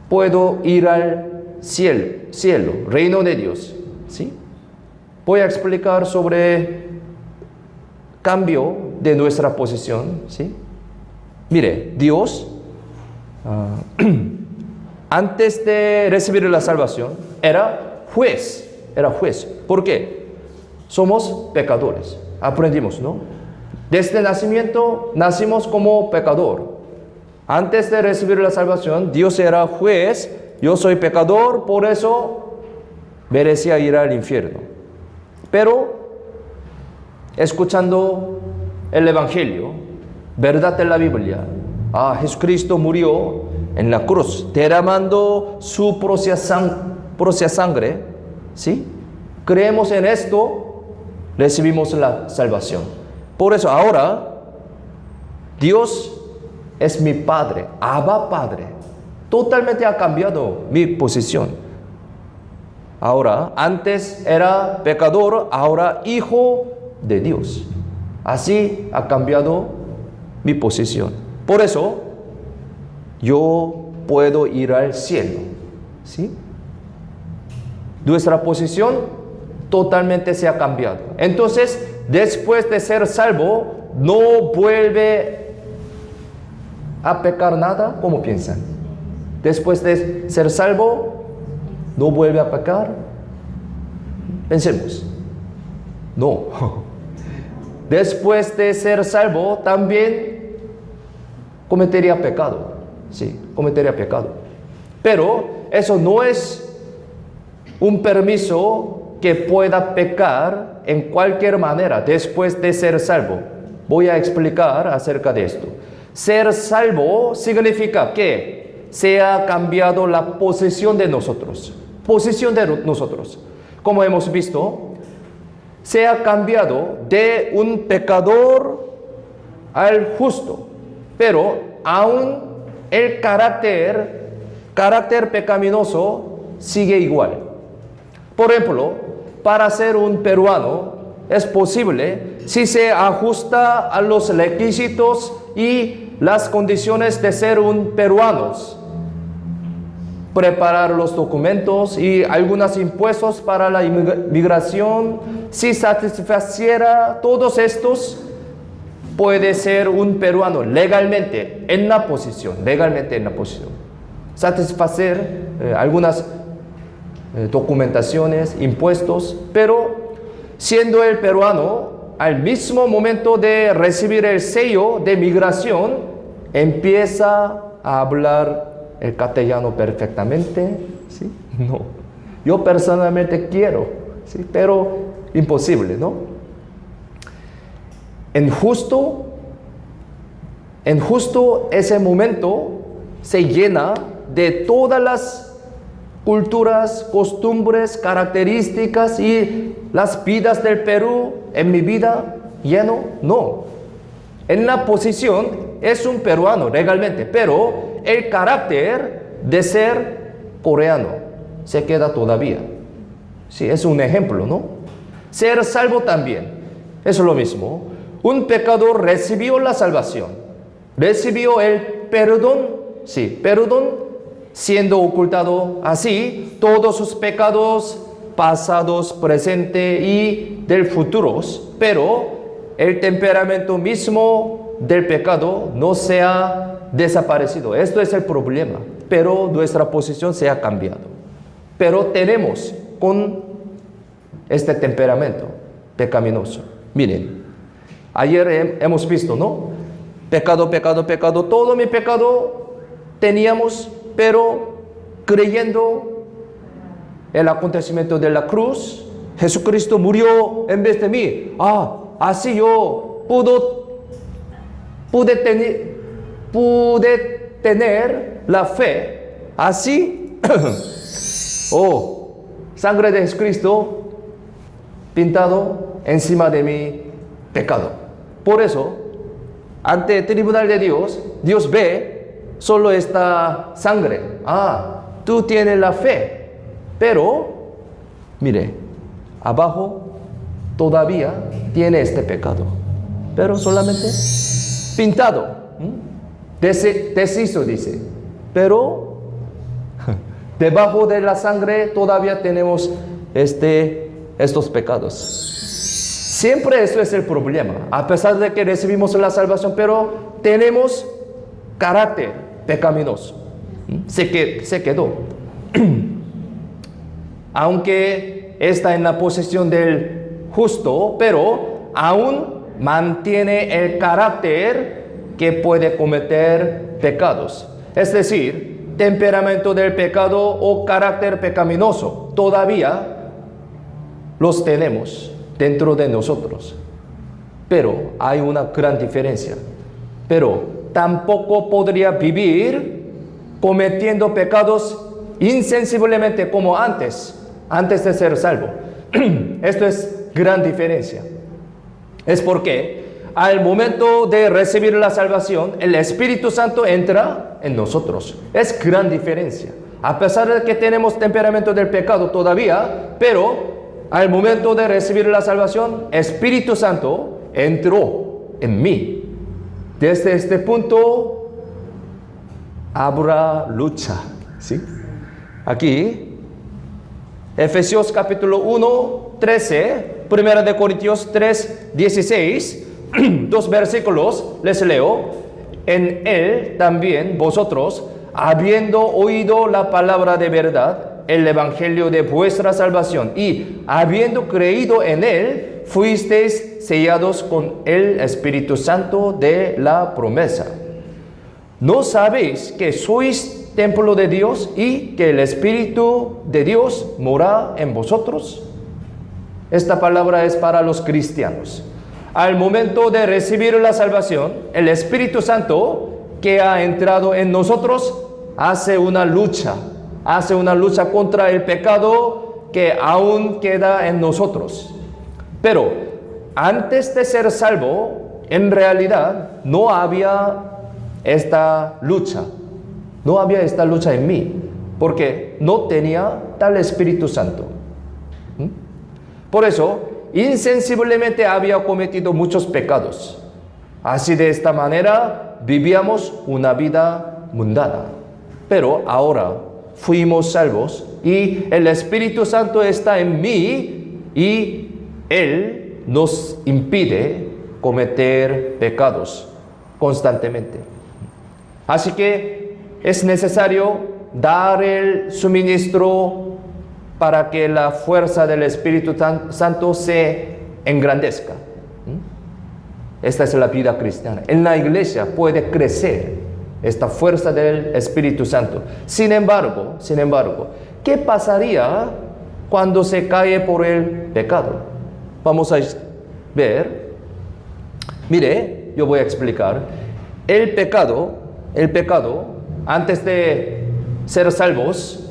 puedo ir al cielo, reino de Dios, ¿sí? Voy a explicar sobre cambio de nuestra posición, ¿sí? Mire, Dios, antes de recibir la salvación, era juez. ¿Por qué? Somos pecadores. Aprendimos, ¿no? Desde el nacimiento nacimos como pecador. Antes de recibir la salvación, Dios era juez. Yo soy pecador, por eso merecía ir al infierno. Pero, escuchando el evangelio, verdad de la Biblia, Jesucristo murió en la cruz, derramando su preciosa sangre, ¿sí? Creemos en esto, recibimos la salvación. Por eso ahora, Dios es mi Padre, Abba Padre. Totalmente ha cambiado mi posición. Ahora, antes era pecador, ahora hijo de Dios. Así ha cambiado mi posición. Por eso, yo puedo ir al cielo, ¿sí? Nuestra posición totalmente se ha cambiado. Entonces, después de ser salvo, no vuelve a pecar nada. ¿Cómo piensan? Después de ser salvo, no vuelve a pecar. Pensemos. No. Después de ser salvo, también cometería pecado. Sí, cometería pecado. Pero eso no es un permiso que pueda pecar en cualquier manera después de ser salvo. Voy a explicar acerca de esto. ser salvo significa que se ha cambiado la posición de nosotros. Posición de nosotros. Como hemos visto, se ha cambiado de un pecador al justo. Pero aún el carácter pecaminoso sigue igual. Por ejemplo, para ser un peruano es posible si se ajusta a los requisitos y las condiciones de ser un peruano. Preparar los documentos y algunos impuestos para la inmigración. Si satisfaciera todos estos, puede ser un peruano legalmente en la posición. Satisfacer algunas documentaciones, impuestos, pero siendo el peruano, al mismo momento de recibir el sello de migración, empieza a hablar el castellano perfectamente, ¿sí? No. Yo personalmente quiero, ¿sí? Pero imposible, ¿no? En justo ese momento se llena de todas las culturas, costumbres, características y las vidas del Perú. En mi vida lleno, no. En la posición es un peruano legalmente, pero el carácter de ser coreano se queda todavía. Sí, es un ejemplo, ¿no? Ser salvo también es lo mismo. Un pecador recibió la salvación, recibió el perdón, sí, perdón, siendo ocultado así todos sus pecados pasados, presentes y del futuros, pero el temperamento mismo del pecado no se ha desaparecido. Esto es el problema, pero nuestra posición se ha cambiado. Pero tenemos con este temperamento pecaminoso. Miren, ayer hemos visto, ¿no? Pecado, todo mi pecado teníamos, pero creyendo el acontecimiento de la cruz, Jesucristo murió en vez de mí. Así yo pude tener la fe. Así, sangre de Jesucristo pintado encima de mi pecado. Por eso, ante el tribunal de Dios, Dios ve solo esta sangre. Tú tienes la fe. Pero, mire, abajo todavía tiene este pecado. Pero solamente pintado. Deshizo, dice. Pero, debajo de la sangre todavía tenemos estos pecados. Siempre eso es el problema. A pesar de que recibimos la salvación, pero tenemos carácter pecaminoso. Se quedó. Aunque está en la posesión del justo, pero aún mantiene el carácter que puede cometer pecados. Es decir, temperamento del pecado o carácter pecaminoso. Todavía los tenemos dentro de nosotros. Pero hay una gran diferencia. Pero tampoco podría vivir cometiendo pecados insensiblemente como antes de ser salvo. Esto es gran diferencia. Es porque al momento de recibir la salvación, el Espíritu Santo entra en nosotros. Es gran diferencia. A pesar de que tenemos temperamento del pecado todavía, pero al momento de recibir la salvación, Espíritu Santo entró en mí. Desde este punto habrá lucha, ¿sí? Aquí Efesios capítulo 1, 13, 1 de Corintios 3, 16, dos versículos, les leo. En él también vosotros, habiendo oído la palabra de verdad, el evangelio de vuestra salvación, y habiendo creído en él, fuisteis sellados con el Espíritu Santo de la promesa. ¿No sabéis que sois templo de Dios y que el Espíritu de Dios mora en vosotros? Esta palabra es para los cristianos. Al momento de recibir la salvación, el Espíritu Santo que ha entrado en nosotros hace una lucha contra el pecado que aún queda en nosotros. Pero antes de ser salvo, en realidad no había esta lucha en mí, porque no tenía tal Espíritu Santo. Por eso, insensiblemente había cometido muchos pecados. Así, de esta manera vivíamos una vida mundana. Pero ahora fuimos salvos y el Espíritu Santo está en mí y Él nos impide cometer pecados constantemente. Así que es necesario dar el suministro para que la fuerza del Espíritu Santo se engrandezca. Esta es la vida cristiana. En la iglesia puede crecer esta fuerza del Espíritu Santo. Sin embargo, ¿qué pasaría cuando se cae por el pecado? Vamos a ver. Mire, yo voy a explicar. El pecado, antes de ser salvos,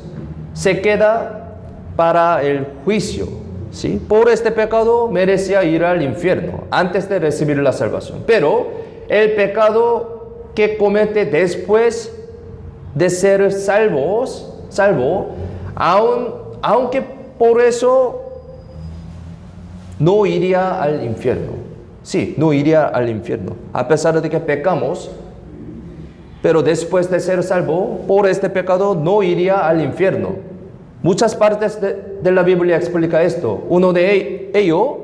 se queda para el juicio. ¿Sí? Por este pecado merecía ir al infierno antes de recibir la salvación. Pero el pecado que comete después de ser salvo, aunque por eso no iría al infierno. Sí, no iría al infierno. A pesar de que pecamos, pero después de ser salvo, por este pecado no iría al infierno. Muchas partes de la Biblia explica esto. Uno de ellos,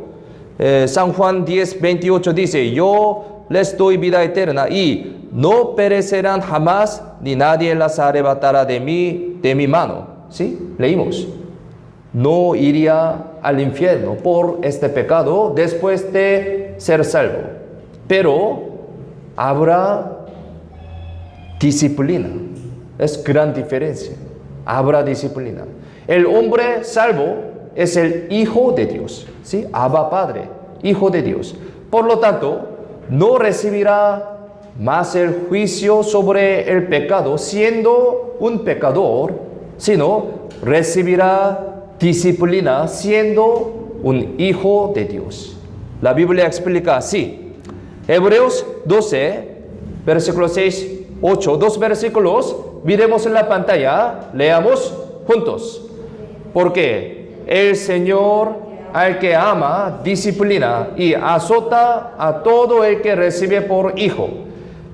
San Juan 10:28 dice: yo les doy vida eterna y no perecerán jamás, ni nadie las arrebatará de mi mano. ¿Sí? Leímos. No iría al infierno por este pecado después de ser salvo. Pero habrá disciplina. Es gran diferencia. Habrá disciplina. El hombre salvo es el Hijo de Dios, ¿sí? Abba Padre, Hijo de Dios. Por lo tanto, no recibirá más el juicio sobre el pecado siendo un pecador, sino recibirá disciplina siendo un Hijo de Dios. La Biblia explica así. Hebreos 12, versículos 6, 8, 2 versículos, miremos en la pantalla, leamos juntos. Porque el Señor al que ama disciplina y azota a todo el que recibe por hijo.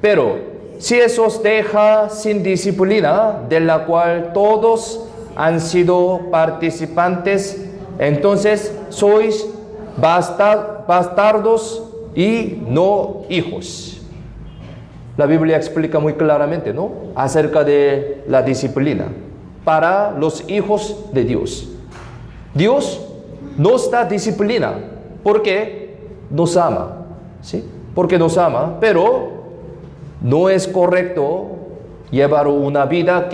Pero si os deja sin disciplina, de la cual todos han sido participantes, entonces sois bastardos y no hijos. La Biblia explica muy claramente, ¿no?, acerca de la disciplina para los hijos de Dios. Dios nos da disciplina porque nos ama, ¿sí? Porque nos ama, pero no es correcto llevar una vida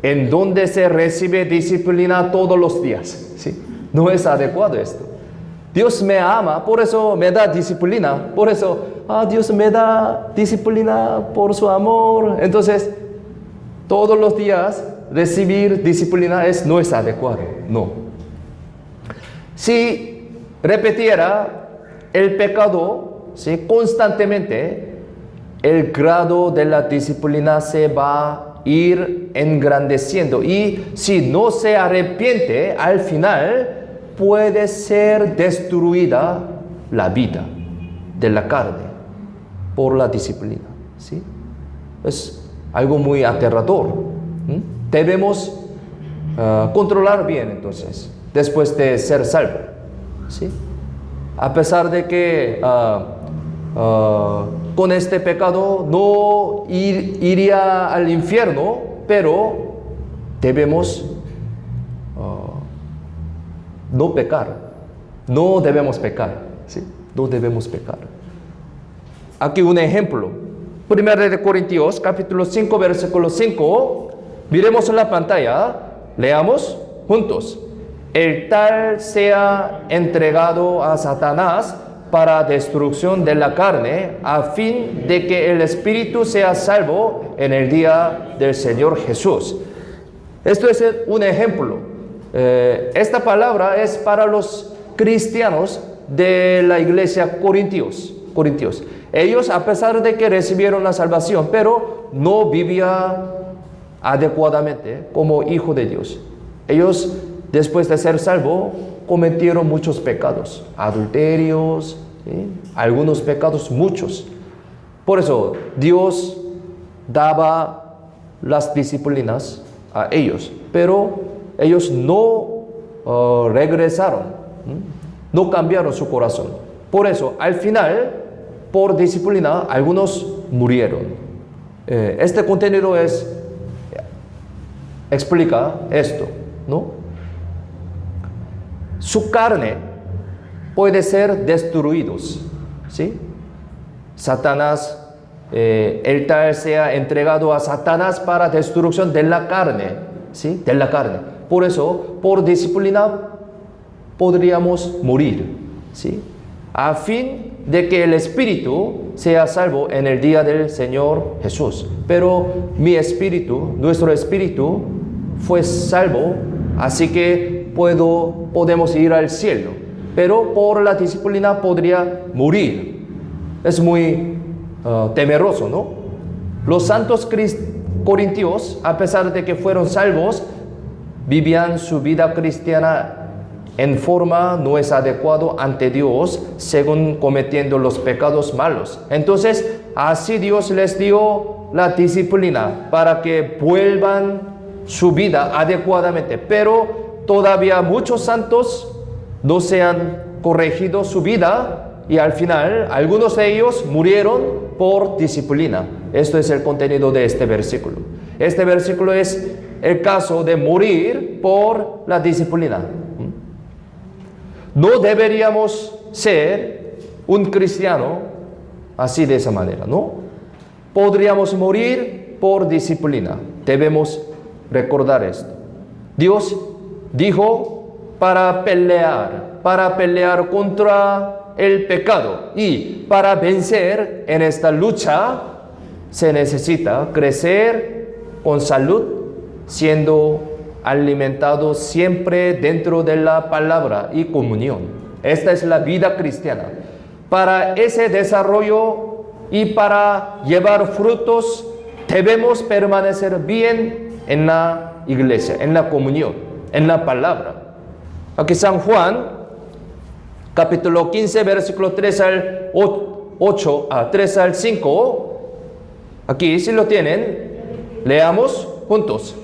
en donde se recibe disciplina todos los días, ¿sí? No es adecuado esto. Dios me ama, por eso me da disciplina. Por eso, Dios me da disciplina por su amor. Entonces, todos los días recibir disciplina no es adecuado, no. Si repitiera el pecado, ¿sí?, constantemente, el grado de la disciplina se va a ir engrandeciendo. Y si no se arrepiente, al final puede ser destruida la vida de la carne por la disciplina, ¿sí? Es algo muy aterrador. Debemos controlar bien, entonces, después de ser salvo, ¿sí? A pesar de que con este pecado no iría al infierno, pero debemos no pecar. No debemos pecar, ¿sí? No debemos pecar. Aquí un ejemplo. 1 Corintios, capítulo 5, versículo 5. Miremos en la pantalla, leamos juntos. El tal sea entregado a Satanás para destrucción de la carne, a fin de que el espíritu sea salvo en el día del Señor Jesús. Esto es un ejemplo. Esta palabra es para los cristianos de la iglesia Corintios. Ellos, a pesar de que recibieron la salvación, pero no vivían adecuadamente como hijo de Dios. Ellos, después de ser salvos, cometieron muchos pecados, adulterios, ¿sí? Algunos pecados, muchos. Por eso Dios daba las disciplinas a ellos, pero ellos no regresaron, no cambiaron su corazón. Por eso, al final, por disciplina, algunos murieron. Este contenido explica esto, ¿no? Su carne puede ser destruidos, ¿sí? Satanás, el tal sea entregado a Satanás para destrucción de la carne, ¿sí? De la carne. Por eso, por disciplina, podríamos morir, ¿sí? A fin de que el espíritu sea salvo en el día del Señor Jesús. Pero mi espíritu, nuestro espíritu, fue salvo, así que podemos ir al cielo, pero por la disciplina podría morir. Es muy temeroso, ¿no? Los santos corintios, a pesar de que fueron salvos, vivían su vida cristiana en forma no es adecuado ante Dios, según cometiendo los pecados malos. Entonces, así Dios les dio la disciplina para que vuelvan su vida adecuadamente, pero todavía muchos santos no se han corregido su vida y al final algunos de ellos murieron por disciplina. Esto es el contenido de este versículo. Este versículo es el caso de morir por la disciplina. No deberíamos ser un cristiano así de esa manera, ¿no? Podríamos morir por disciplina. Debemos recordar esto. Dios dijo para pelear contra el pecado, y para vencer en esta lucha se necesita crecer con salud, siendo alimentados siempre dentro de la palabra y comunión. Esta es la vida cristiana. Para ese desarrollo y para llevar frutos, debemos permanecer bien en la iglesia, en la comunión, en la palabra. Aquí San Juan, capítulo 15, versículo 3 al 5. Aquí, si lo tienen, leamos juntos.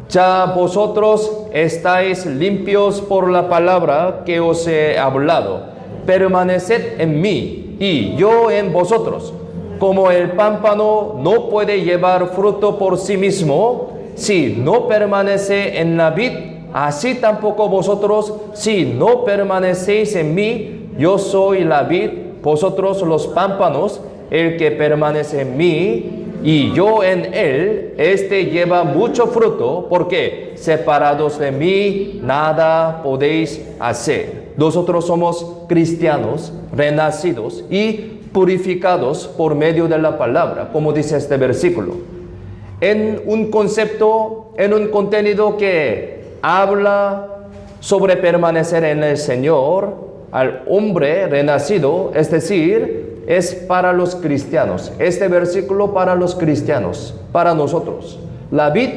Ya vosotros estáis limpios por la palabra que os he hablado. Permaneced en mí y yo en vosotros. Como el pámpano no puede llevar fruto por sí mismo si no permanece en la vid, así tampoco vosotros si no permanecéis en mí. Yo soy la vid, vosotros los pámpanos. El que permanece en mí y yo en él, este lleva mucho fruto, porque separados de mí nada podéis hacer. Nosotros somos cristianos, renacidos y purificados por medio de la palabra, como dice este versículo. En un concepto, en un contenido que habla sobre permanecer en el Señor, al hombre renacido, es decir, es para los cristianos. Este versículo para los cristianos, para nosotros. La vid,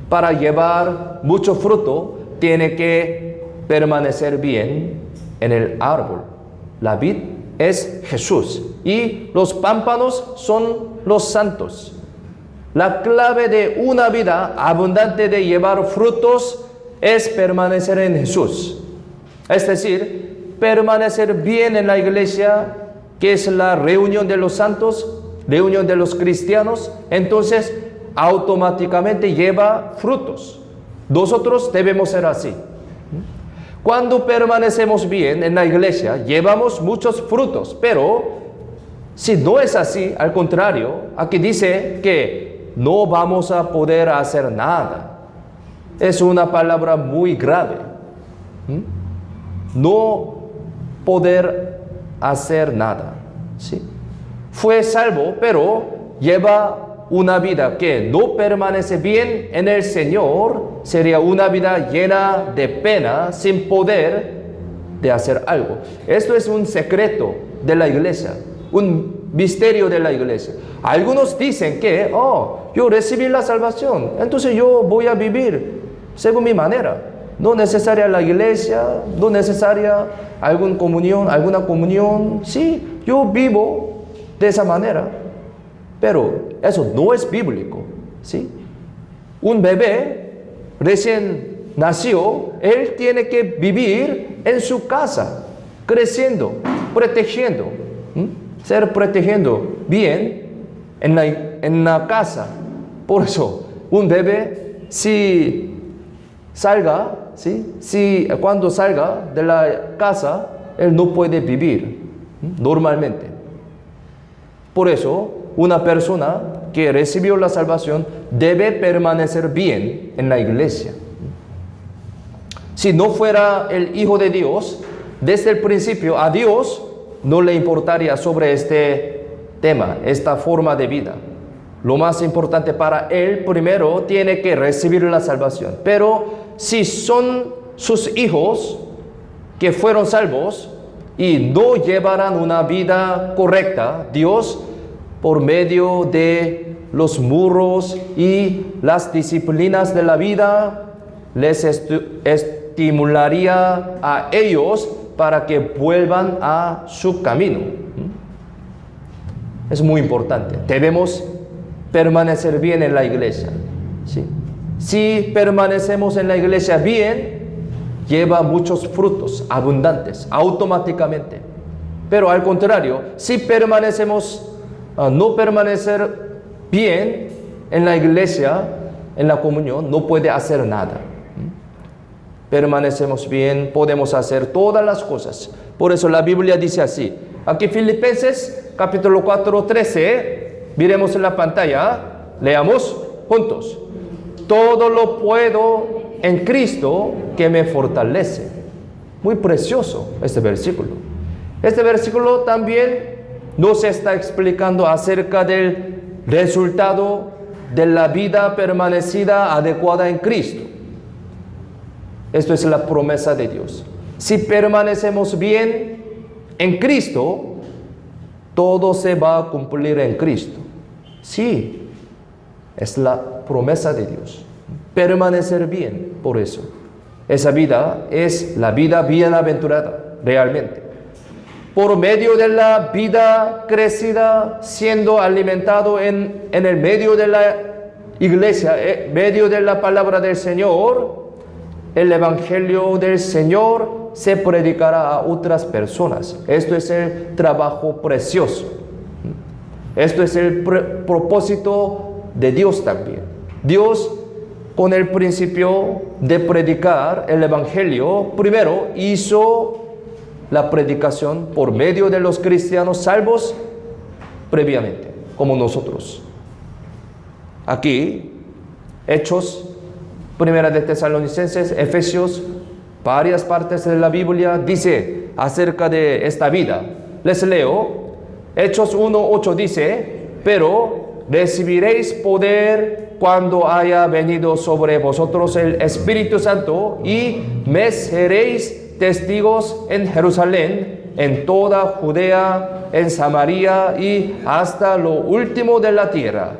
para llevar mucho fruto, tiene que permanecer bien en el árbol. La vid es Jesús y los pámpanos son los santos. La clave de una vida abundante de llevar frutos es permanecer en Jesús. Es decir, permanecer bien en la iglesia, que es la reunión de los santos, reunión de los cristianos, entonces automáticamente lleva frutos. Nosotros debemos ser así. Cuando permanecemos bien en la iglesia, llevamos muchos frutos, pero si no es así, al contrario, aquí dice que no vamos a poder hacer nada. Es una palabra muy grave. No poder hacer nada. ¿Sí? Fue salvo, pero lleva una vida que no permanece bien en el Señor. Sería una vida llena de pena, sin poder de hacer algo. Esto es un secreto de la iglesia, un misterio de la iglesia. Algunos dicen que, yo recibí la salvación, entonces yo voy a vivir según mi manera. No necesaria la iglesia, no necesaria alguna comunión. Sí, yo vivo de esa manera. Pero eso no es bíblico. ¿Sí? Un bebé recién nació, él tiene que vivir en su casa, creciendo, protegiendo. Ser protegiendo bien en la casa. Por eso, un bebé, cuando salga de la casa, él no puede vivir normalmente. Por eso, una persona que recibió la salvación debe permanecer bien en la iglesia. Si no fuera el Hijo de Dios, desde el principio a Dios no le importaría sobre este tema, esta forma de vida. Lo más importante para él, primero, tiene que recibir la salvación. Pero si son sus hijos que fueron salvos y no llevarán una vida correcta, Dios, por medio de los muros y las disciplinas de la vida, les estimularía a ellos para que vuelvan a su camino. Es muy importante. Debemos permanecer bien en la iglesia. ¿Sí? Si permanecemos en la iglesia bien, lleva muchos frutos abundantes, automáticamente. Pero al contrario, si no permanecer bien en la iglesia, en la comunión, no puede hacer nada. Permanecemos bien, podemos hacer todas las cosas. Por eso la Biblia dice así. Aquí Filipenses capítulo 4, 13. Miremos en la pantalla. Leamos juntos. Todo lo puedo en Cristo que me fortalece. Muy precioso este versículo. Este versículo también nos está explicando acerca del resultado de la vida permanecida adecuada en Cristo. Esto es la promesa de Dios. Si permanecemos bien en Cristo, todo se va a cumplir en Cristo. Sí, es la promesa de Dios. Permanecer bien, por eso. Esa vida es la vida bienaventurada, realmente. Por medio de la vida crecida, siendo alimentado en el medio de la iglesia, en medio de la palabra del Señor, el Evangelio del Señor se predicará a otras personas. Esto es el trabajo precioso. Esto es el propósito de Dios también. Dios, con el principio de predicar el Evangelio, primero hizo la predicación por medio de los cristianos salvos previamente, como nosotros. Aquí, Hechos, Primera de Tesalonicenses, Efesios, varias partes de la Biblia dice acerca de esta vida. Les leo. Hechos 1:8 dice: pero recibiréis poder cuando haya venido sobre vosotros el Espíritu Santo, y me seréis testigos en Jerusalén, en toda Judea, en Samaria y hasta lo último de la tierra.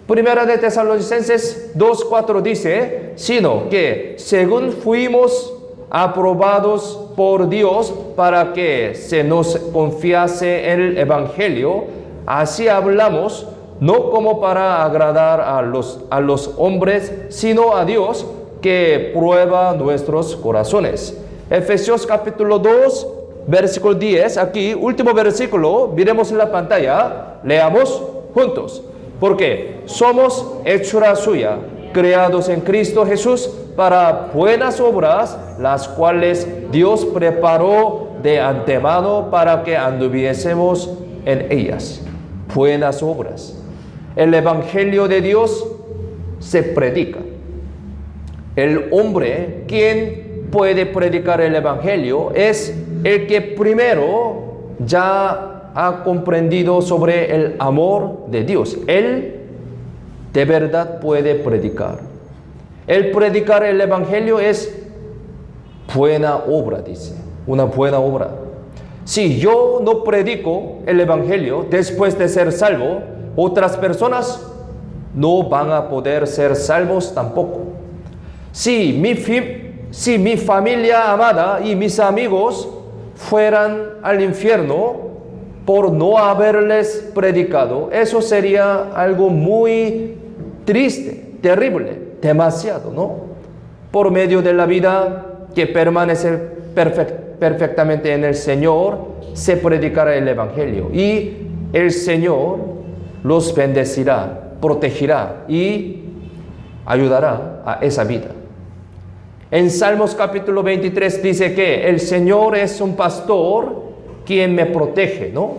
Primera de Tesalonicenses 2:4 dice: sino que según fuimos aprobados por Dios para que se nos confiase en el Evangelio, así hablamos, no como para agradar a los hombres, sino a Dios, que prueba nuestros corazones. Efesios capítulo 2, versículo 10, aquí, último versículo, miremos en la pantalla, leamos juntos. Porque somos hechura suya, creados en Cristo Jesús para buenas obras, las cuales Dios preparó de antemano para que anduviésemos en ellas. Buenas obras. El Evangelio de Dios se predica. El hombre, quien puede predicar el Evangelio, es el que primero ya ha comprendido sobre el amor de Dios. Él de verdad puede predicar. El predicar el Evangelio es buena obra, dice. Una buena obra. Si yo no predico el Evangelio después de ser salvo, otras personas no van a poder ser salvos tampoco. Si mi familia amada y mis amigos fueran al infierno por no haberles predicado, eso sería algo muy triste, terrible, demasiado, ¿no? Por medio de la vida que permanece perfectamente en el Señor, se predicará el Evangelio y el Señor los bendecirá, protegerá y ayudará a esa vida. En Salmos capítulo 23 dice que el Señor es un pastor quien me protege, ¿no?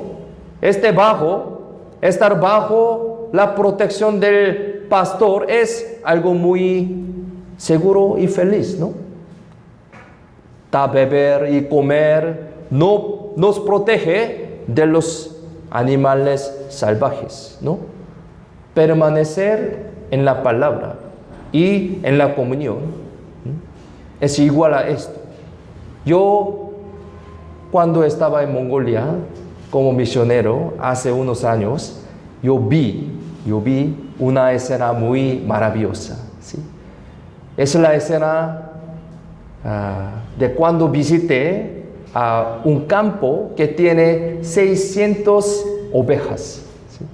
Estar bajo la protección del pastor es algo muy seguro y feliz, ¿no? Da beber y comer, no nos protege de los animales salvajes, ¿no? Permanecer en la palabra y en la comunión es igual a esto. Yo, cuando estaba en Mongolia como misionero hace unos años, yo vi una escena muy maravillosa, ¿sí? Es la escena de cuando visité un campo que tiene 600 ovejas, ¿sí?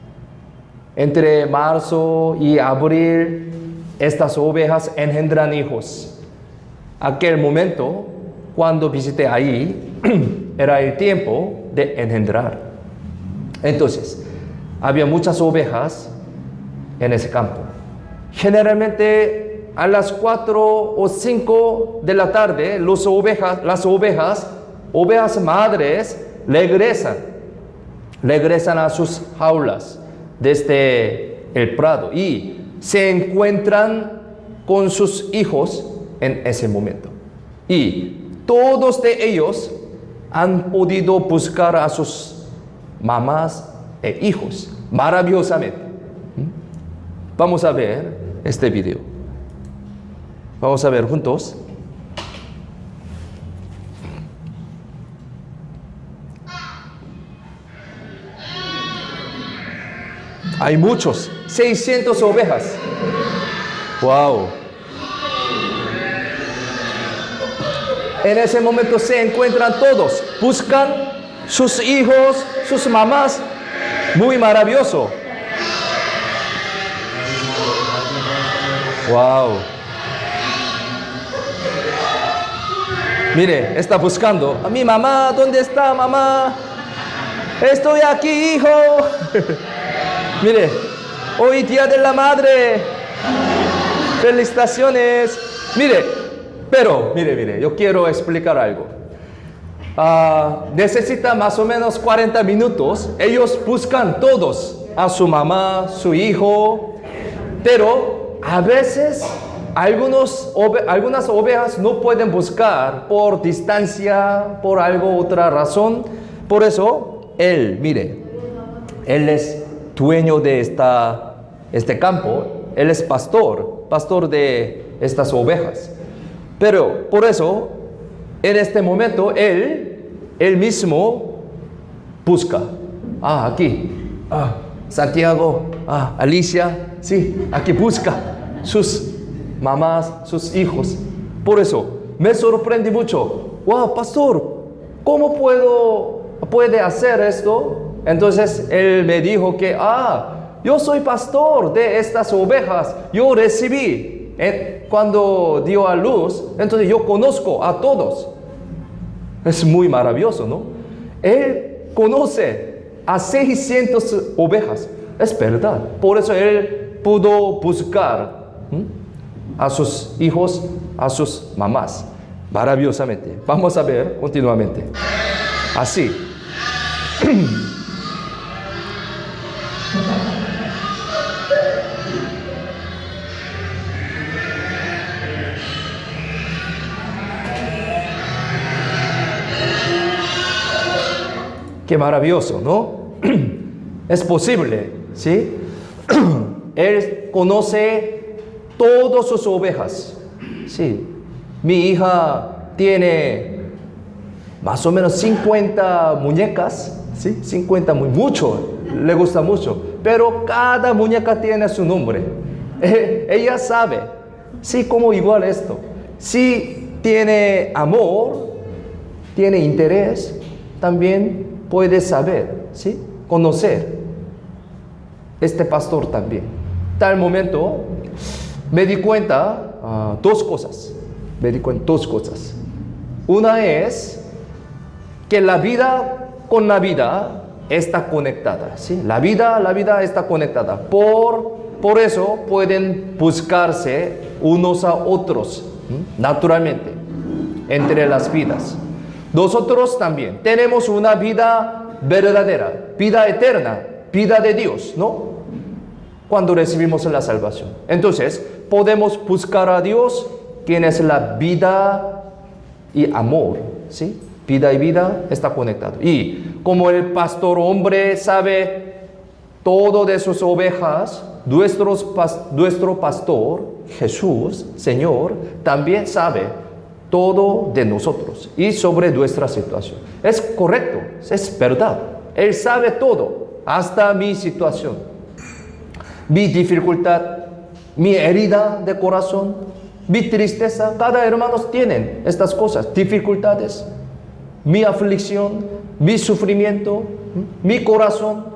Entre marzo y abril, estas ovejas engendran hijos. Aquel momento, cuando visité ahí, era el tiempo de engendrar. Entonces, había muchas ovejas en ese campo. Generalmente, a las 4 o 5 de la tarde, las ovejas madres, regresan a sus jaulas desde el prado y se encuentran con sus hijos en ese momento. Y todos de ellos han podido buscar a sus mamás e hijos maravillosamente. Vamos a ver este video. Vamos a ver juntos. Hay muchos, 600 ovejas. Wow. En ese momento se encuentran todos, buscan sus hijos, sus mamás. Muy maravilloso. Wow. Mire, está buscando. A mi mamá, ¿dónde está, mamá? Estoy aquí, hijo. Mire, hoy Día de la Madre. Felicitaciones. Mire, yo quiero explicar algo. Necesita más o menos 40 minutos. Ellos buscan todos a su mamá, su hijo, pero a veces algunas ovejas no pueden buscar por distancia, por otra razón. Por eso, él es dueño de este campo, él es pastor de estas ovejas. Pero por eso, en este momento, él mismo busca. Aquí. Santiago. Alicia. Sí, aquí busca sus mamás, sus hijos. Por eso, me sorprendí mucho. Wow, pastor, ¿cómo puede hacer esto? Entonces, él me dijo que, yo soy pastor de estas ovejas. Yo recibí cuando dio a luz, entonces yo conozco a todos. Es muy maravilloso, ¿no? Él conoce a 600 ovejas. Es verdad. Por eso él pudo buscar a sus hijos, a sus mamás. Maravillosamente. Vamos a ver continuamente. Así. Qué maravilloso, ¿no? Es posible, ¿sí? Él conoce todas sus ovejas. Sí. Mi hija tiene más o menos 50 muñecas, ¿sí? 50, mucho, le gusta mucho. Pero cada muñeca tiene su nombre. Ella sabe, sí, como igual esto. Si tiene amor, tiene interés, también puede saber, ¿sí? Conocer. Este pastor también. Tal momento me di cuenta dos cosas. Me di cuenta dos cosas. Una es que la vida con la vida está conectada, ¿sí? La vida está conectada. Por eso pueden buscarse unos a otros, naturalmente, entre las vidas. Nosotros también tenemos una vida verdadera, vida eterna, vida de Dios, ¿no? Cuando recibimos la salvación. Entonces, podemos buscar a Dios, quien es la vida y amor, ¿sí? Vida y vida está conectado. Y como el pastor hombre sabe todo de sus ovejas, nuestro pastor, Jesús, Señor, también sabe todo de nosotros y sobre nuestra situación. Es correcto, es verdad. Él sabe todo, hasta mi situación, mi dificultad, mi herida de corazón, mi tristeza. Cada hermano tiene estas cosas, dificultades, mi aflicción, mi sufrimiento, mi corazón,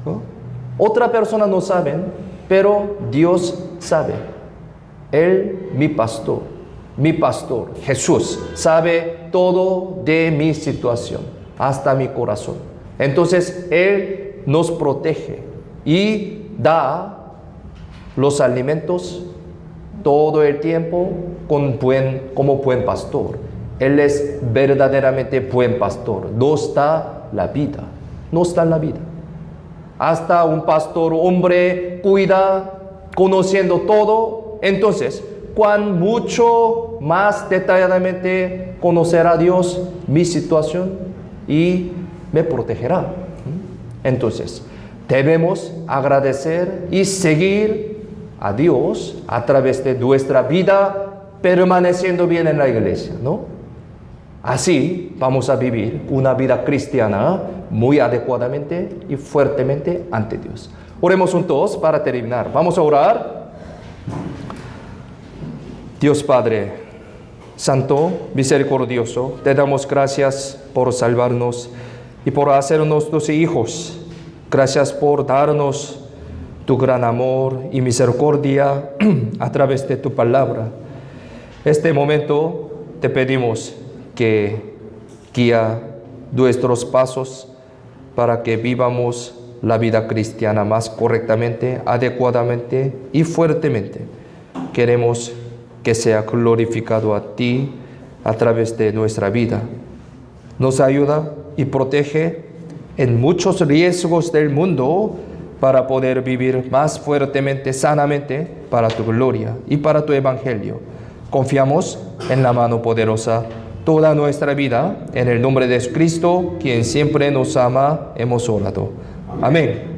¿no? Otra persona no sabe, pero Dios sabe. Él, mi pastor, Jesús, sabe todo de mi situación, hasta mi corazón. Entonces, Él nos protege y da los alimentos todo el tiempo como buen pastor. Él es verdaderamente buen pastor. Nos da la vida. Hasta un pastor hombre cuida, conociendo todo. Entonces, cuán mucho más detalladamente conocerá Dios mi situación y me protegerá. Entonces, debemos agradecer y seguir a Dios a través de nuestra vida, permaneciendo bien en la iglesia, ¿no? Así vamos a vivir una vida cristiana muy adecuadamente y fuertemente ante Dios. Oremos juntos para terminar. Vamos a orar. Dios Padre, Santo, misericordioso, te damos gracias por salvarnos y por hacernos tus hijos. Gracias por darnos tu gran amor y misericordia a través de tu palabra. Este momento te pedimos que guía nuestros pasos para que vivamos la vida cristiana más correctamente, adecuadamente y fuertemente. Queremos que sea glorificado a ti a través de nuestra vida. Nos ayuda y protege en muchos riesgos del mundo para poder vivir más fuertemente, sanamente, para tu gloria y para tu evangelio. Confiamos en la mano poderosa toda nuestra vida. En el nombre de Cristo, quien siempre nos ama, hemos orado. Amén.